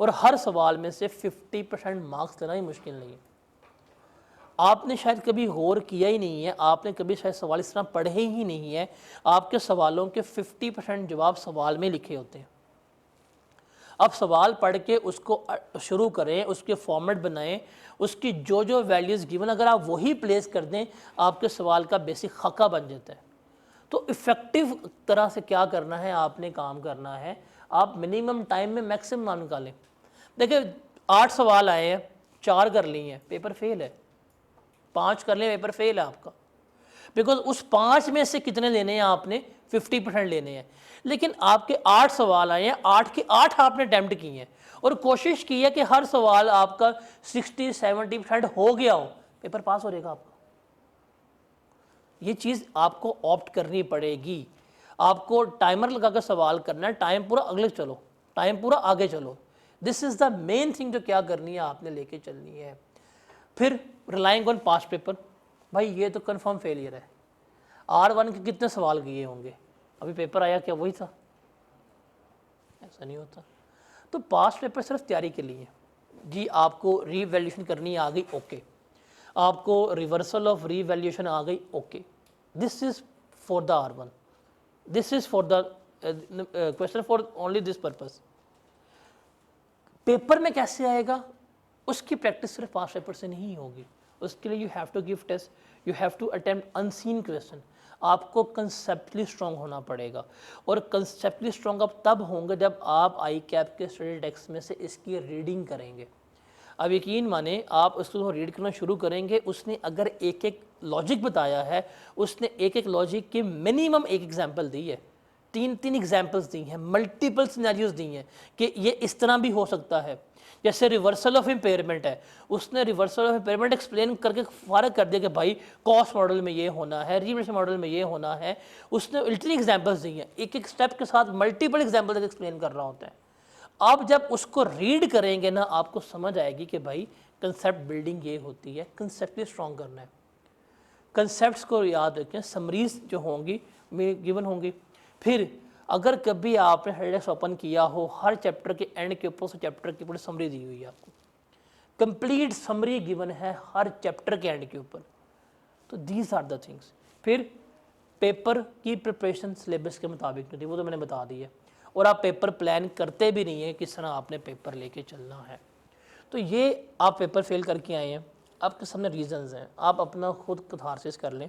Speaker 1: और हर सवाल में से 50% मार्क्स लेना ही मुश्किल नहीं है। आपने शायद कभी गौर किया ही नहीं है, आपने कभी शायद सवाल इस तरह पढ़े ही नहीं है, आपके सवालों के 50% जवाब सवाल में लिखे होते हैं। अब सवाल पढ़ के उसको शुरू करें, उसके फॉर्मेट बनाएं, उसकी जो जो वैल्यूज़ गिवन अगर आप वही प्लेस कर दें, आपके सवाल का बेसिक खाका बन जाता है। तो इफ़ेक्टिव तरह से क्या करना है, आपने काम करना है, आप मिनिमम टाइम में मैक्सिमम ना निकालें। देखिए 8 सवाल आए हैं, 4 कर लिए हैं, पेपर फेल है, 5 कर लिए, पेपर फेल है आपका। बिकॉज उस 5 में से कितने लेने हैं आपने, 50% लेने हैं। लेकिन आपके 8 सवाल आए हैं, 8 के 8 आपने अटैम्प्ट किए हैं और कोशिश की है कि हर सवाल आपका 60-70% हो गया हो, पेपर पास हो जाएगा आपका। ये चीज़ आपको ऑप्ट करनी पड़ेगी। आपको टाइमर लगा कर सवाल करना है, टाइम पूरा अगले चलो, टाइम पूरा आगे चलो। This is the main thing जो क्या करनी है, आपने लेके चलनी है। फिर रिलाइंग ऑन पास्ट पेपर, भाई ये तो कंफर्म फेलियर है। R1 के कितने सवाल किए होंगे, अभी पेपर आया क्या वही था? ऐसा नहीं होता। तो पास्ट पेपर सिर्फ तैयारी के लिए जी, आपको रीवैल्यूएशन करनी आ गई, ओके, आपको रिवर्सल ऑफ रीवैल्यूएशन आ गई, okay, this is for the R1, this is for the question for only this purpose. Paper में कैसे आएगा, उसकी प्रैक्टिस सिर्फ पास्ट पेपर से नहीं होगी, उसके लिए you have to give test, you have to attempt unseen question. आपको कंसेप्टली स्ट्रॉन्ग होना पड़ेगा और कंसेप्टली स्ट्रॉन्ग आप तब होंगे जब आप ICAP के स्टडी टेक्स्ट में से इसकी रीडिंग करेंगे। अब यकीन माने, आप उसको रीड करना शुरू करेंगे, उसने अगर एक एक लॉजिक बताया है, उसने एक एक लॉजिक की मिनिमम एक एग्जाम्पल दी है, 3 एग्जाम्पल्स दी हैं, मल्टीपल सिनेरियोज दी हैं कि ये इस तरह भी हो सकता है। जैसे रिवर्सल ऑफ इम्पेयरमेंट है, उसने रिवर्सल ऑफ इम्पेयरमेंट एक्सप्लेन करके फारग कर दिया कि भाई कॉस्ट मॉडल में ये होना है, रीवैल्यूएशन मॉडल में ये होना है। उसने इतनी एग्जाम्पल्स दी हैं, एक एक स्टेप के साथ मल्टीपल एग्जाम्पल एक्सप्लेन कर रहा होता है। आप जब उसको रीड करेंगे ना, आपको समझ आएगी कि भाई कंसेप्ट बिल्डिंग ये होती है, कंसेप्ट स्ट्रॉन्ग करना है। कंसेप्ट्स को याद रखें, समरीज जो होंगी गिवन होंगी। फिर अगर कभी आपने स्टडी टेक्स्ट ओपन किया हो, हर चैप्टर के एंड के ऊपर उस चैप्टर की पूरी समरी दी हुई है, आपको कंप्लीट समरी गिवन है हर चैप्टर के एंड के ऊपर। तो दीज आर द थिंग्स। फिर पेपर की प्रिपरेशन सिलेबस के मुताबिक होती है, वो तो मैंने बता दी है। और आप पेपर प्लान करते भी नहीं है किस तरह आपने पेपर लेके चलना है। तो ये आप पेपर फेल करके आए हैं, आपके सामने रीजंस हैं, आप अपना खुद कैथारसिस कर लें,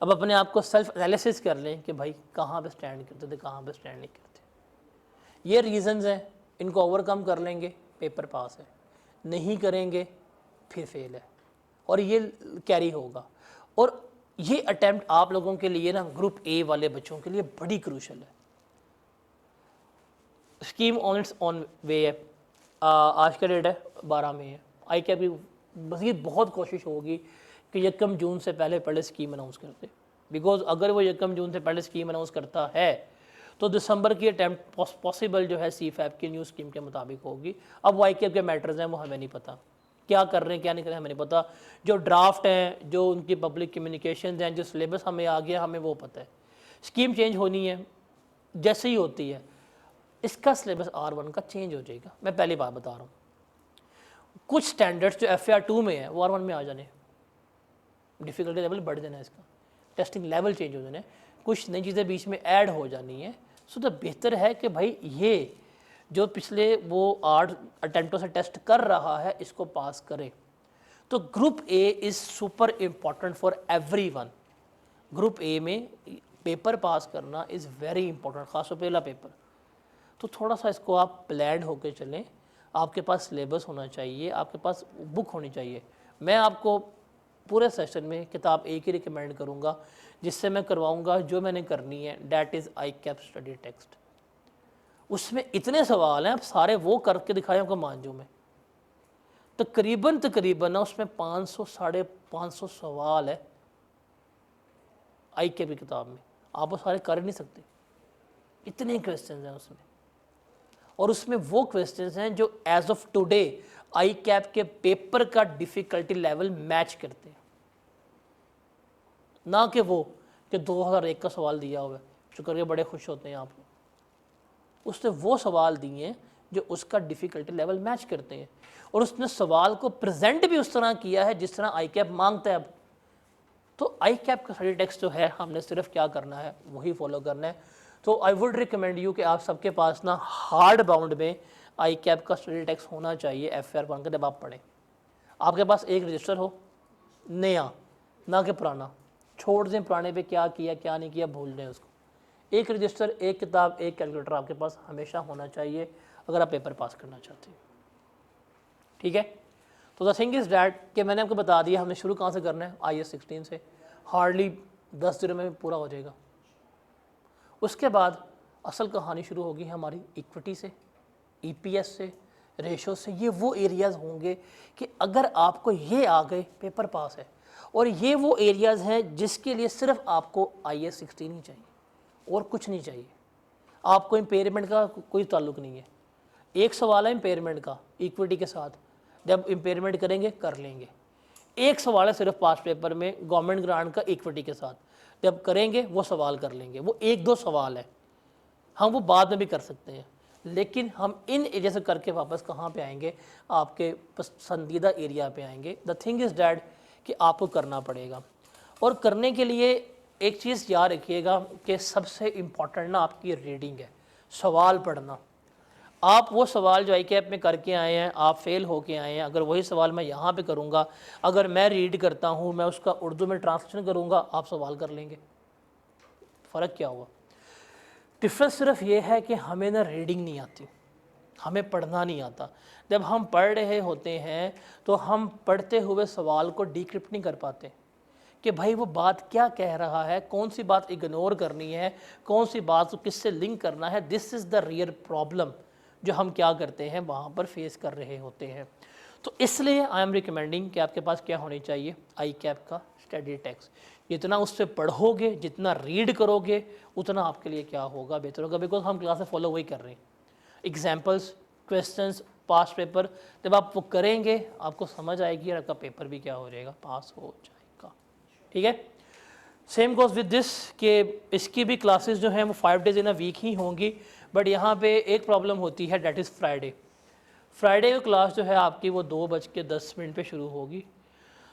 Speaker 1: अब अपने आप को सेल्फ एनालिसिस कर लें कि भाई कहाँ पे स्टैंड करते थे, कहाँ पे स्टैंड नहीं करते। ये रीजंस हैं, इनको ओवरकम कर लेंगे, पेपर पास है, नहीं करेंगे फिर फेल है, और ये कैरी होगा। और ये अटैम्प्ट आप लोगों के लिए ना, ग्रुप ए वाले बच्चों के लिए बड़ी क्रूशल है। Scheme on it's on way है। आज का डेट है 12 मई है। आई कैप की मज़ीद बहुत कोशिश होगी कि 1 जून से पहले स्कीम अनाउंस करते, बिकॉज अगर वो 1 जून से पहले स्कीम अनाउंस करता है तो दिसंबर की अटैम्प्ट पॉसिबल जो है CFAP की न्यू स्कीम के मुताबिक होगी। अब वो आई कैप के मैटर्स हैं, वो हमें नहीं पता क्या कर रहे हैं क्या नहीं कर रहे हैं, हमें नहीं पता। जो ड्राफ्ट हैं, जो उनकी पब्लिक कम्युनिकेशन हैं, जो सिलेबस हमें आ गया, हमें वो पता है। स्कीम चेंज होनी है, जैसे ही होती है इसका सिलेबस R1 का चेंज हो जाएगा। मैं पहली बात बता रहा हूँ, कुछ स्टैंडर्ड्स जो FAR2 में है वो R1 में आ जाने, डिफ़िकल्टी लेवल बढ़ जाना है, इसका टेस्टिंग लेवल चेंज हो जाना है, कुछ नई चीज़ें बीच में ऐड हो जानी है। सो तो बेहतर है कि भाई ये जो पिछले वो 8 अटैम्प्टों से टेस्ट कर रहा है इसको पास करे। तो group A is super important for everyone. Group A में पेपर पास करना इज़ वेरी इंपॉर्टेंट, खासतौर पर पहला पेपर। तो थोड़ा सा इसको आप प्लान होकर चलें, आपके पास सिलेबस होना चाहिए, आपके पास बुक होनी चाहिए। मैं आपको पूरे सेशन में किताब एक ही रिकमेंड करूँगा जिससे मैं करवाऊँगा जो मैंने करनी है, that is I cap study text. उसमें इतने सवाल हैं, आप सारे वो करके दिखाएं आपको मांझों में। तकरीबन ना उसमें 500 550 सवाल है आई कैप की किताब में, आप वो सारे कर नहीं सकते, इतने क्वेश्चन हैं उसमें। और उसमें वो क्वेश्चंस हैं जो as of today ICAP के पेपर का डिफ़िकल्टी लेवल मैच करते हैं, ना कि वो कि 2001 का सवाल दिया हुआ है जो करके बड़े खुश होते हैं आप लोग। उसने वो सवाल दिए हैं जो उसका डिफ़िकल्टी लेवल मैच करते हैं, और उसने सवाल को प्रेजेंट भी उस तरह किया है जिस तरह आई कैप मांगता है। अब तो आई कैप का स्टडी टेक्स्ट जो है हमने सिर्फ क्या करना है वही फॉलो करना है। तो आई वुड रिकमेंड यू कि आप सबके पास ना हार्ड बाउंड में आई कैप का स्टडी टेक्स्ट होना चाहिए। FAR1 का जब आप पढ़ें आपके पास एक रजिस्टर हो नया, ना कि पुराना, छोड़ दें पुराने पे क्या किया क्या नहीं किया भूल दें उसको। एक रजिस्टर, एक किताब, एक कैलकुलेटर आपके पास हमेशा होना चाहिए अगर आप पेपर पास करना चाहते हैं, ठीक है। तो द थिंग इज़ डैट कि मैंने आपको बता दिया हमने शुरू कहाँ से करना है, IS-16 से, हार्डली 10 दिनों में पूरा हो जाएगा। उसके बाद असल कहानी शुरू होगी हमारी इक्विटी से, EPS से, रेशो से। ये वो एरियाज़ होंगे कि अगर आपको ये आ गए पेपर पास है, और ये वो एरियाज़ हैं जिसके लिए सिर्फ आपको IS-16 ही चाहिए और कुछ नहीं चाहिए। आपको इम्पेयरमेंट का कोई ताल्लुक नहीं है। एक सवाल है इम्पेयरमेंट का इक्विटी के साथ, जब इम्पेयरमेंट करेंगे कर लेंगे। एक सवाल है सिर्फ पास पेपर में गवर्नमेंट ग्रांट का इक्विटी के साथ, जब करेंगे वो सवाल कर लेंगे। वो 1-2 सवाल है, हम वो बाद में भी कर सकते हैं, लेकिन हम इन एरिया से करके वापस कहाँ पे आएंगे, आपके पसंदीदा एरिया पे आएंगे। द थिंग इज़ डैट कि आपको करना पड़ेगा, और करने के लिए एक चीज़ याद रखिएगा कि सबसे इम्पॉर्टेंट ना आपकी रीडिंग है, सवाल पढ़ना। आप वो सवाल जो आई कैप में करके आए हैं, आप फेल होके आए हैं, अगर वही सवाल मैं यहाँ पे करूँगा, अगर मैं रीड करता हूँ, मैं उसका उर्दू में ट्रांसलेशन करूँगा, आप सवाल कर लेंगे। फ़र्क क्या हुआ? डिफरेंस सिर्फ ये है कि हमें ना रीडिंग नहीं आती, हमें पढ़ना नहीं आता। जब हम पढ़ रहे होते हैं तो हम पढ़ते हुए सवाल को डिक्रिप्ट नहीं कर पाते कि भाई वो बात क्या कह रहा है, कौन सी बात इग्नोर करनी है, कौन सी बात को किससे लिंक करना है। This is the real problem जो हम क्या करते हैं वहाँ पर फेस कर रहे होते हैं। तो इसलिए आई एम रिकमेंडिंग कि आपके पास क्या होनी चाहिए, आई कैप का स्टडी टेक्स्ट। जितना उससे पढ़ोगे, जितना रीड करोगे, उतना आपके लिए क्या होगा, बेहतर होगा। बिकॉज हम क्लास में फॉलो वही कर रहे हैं, एग्जाम्पल्स, क्वेश्चंस, पास पेपर। जब आप वो करेंगे आपको समझ आएगी और आपका पेपर भी क्या हो जाएगा, पास हो जाएगा, ठीक है। सेम गोज़ विद दिस कि इसकी भी क्लासेस जो हैं वो 5 डेज़ इन अ वीक ही होंगी, बट यहाँ पे एक प्रॉब्लम होती है, डेट इज़ फ्राइडे। फ्राइडे की क्लास जो है आपकी वो 2:10 पे शुरू होगी।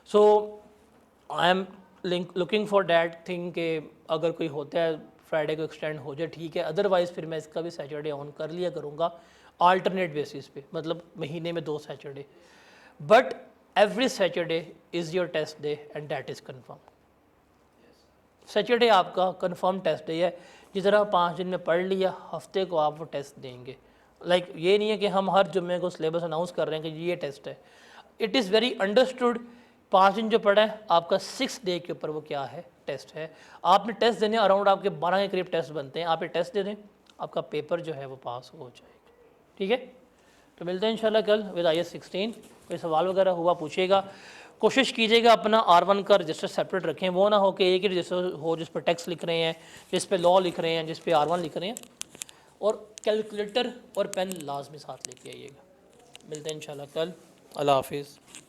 Speaker 1: So I am looking for that thing कि अगर कोई होता है फ्राइडे को एक्सटेंड हो जाए ठीक है, अदरवाइज़ फिर मैं इसका भी सैटरडे ऑन कर लिया करूँगा अल्टरनेट बेसिस पे, मतलब महीने में 2 Saturday. But every Saturday is your test day and that is confirm. Saturday आपका कन्फर्म टेस्ट डे है, जिस तरह 5 दिन में पढ़ लिया, हफ्ते को आप वो टेस्ट देंगे। लाइक ये नहीं है कि हम हर जुम्मे को सिलेबस अनाउंस कर रहे हैं कि ये टेस्ट है। इट इज़ वेरी अंडरस्टूड, 5 दिन जो पढ़ा है आपका 6 डे के ऊपर वो क्या है, टेस्ट है। आपने टेस्ट देने, अराउंड आपके 12 के करीब टेस्ट बनते हैं, आप ये टेस्ट दे दें, आपका पेपर जो है वो पास हो जाएगा। ठीक है, तो मिलते हैं इंशाल्लाह कल विद IAS 16। कोई सवाल वगैरह हुआ पूछिएगा। कोशिश कीजिएगा अपना R1 का रजिस्टर सेपरेट रखें, वो ना हो कि एक ही रजिस्टर हो जिस पर टैक्स लिख रहे हैं, जिस पे लॉ लिख रहे हैं, जिस पे R1 लिख रहे हैं, और कैलकुलेटर और पेन लाजमी साथ लेके आइएगा। मिलते हैं इंशाल्लाह कल। अल्लाह हाफिज़।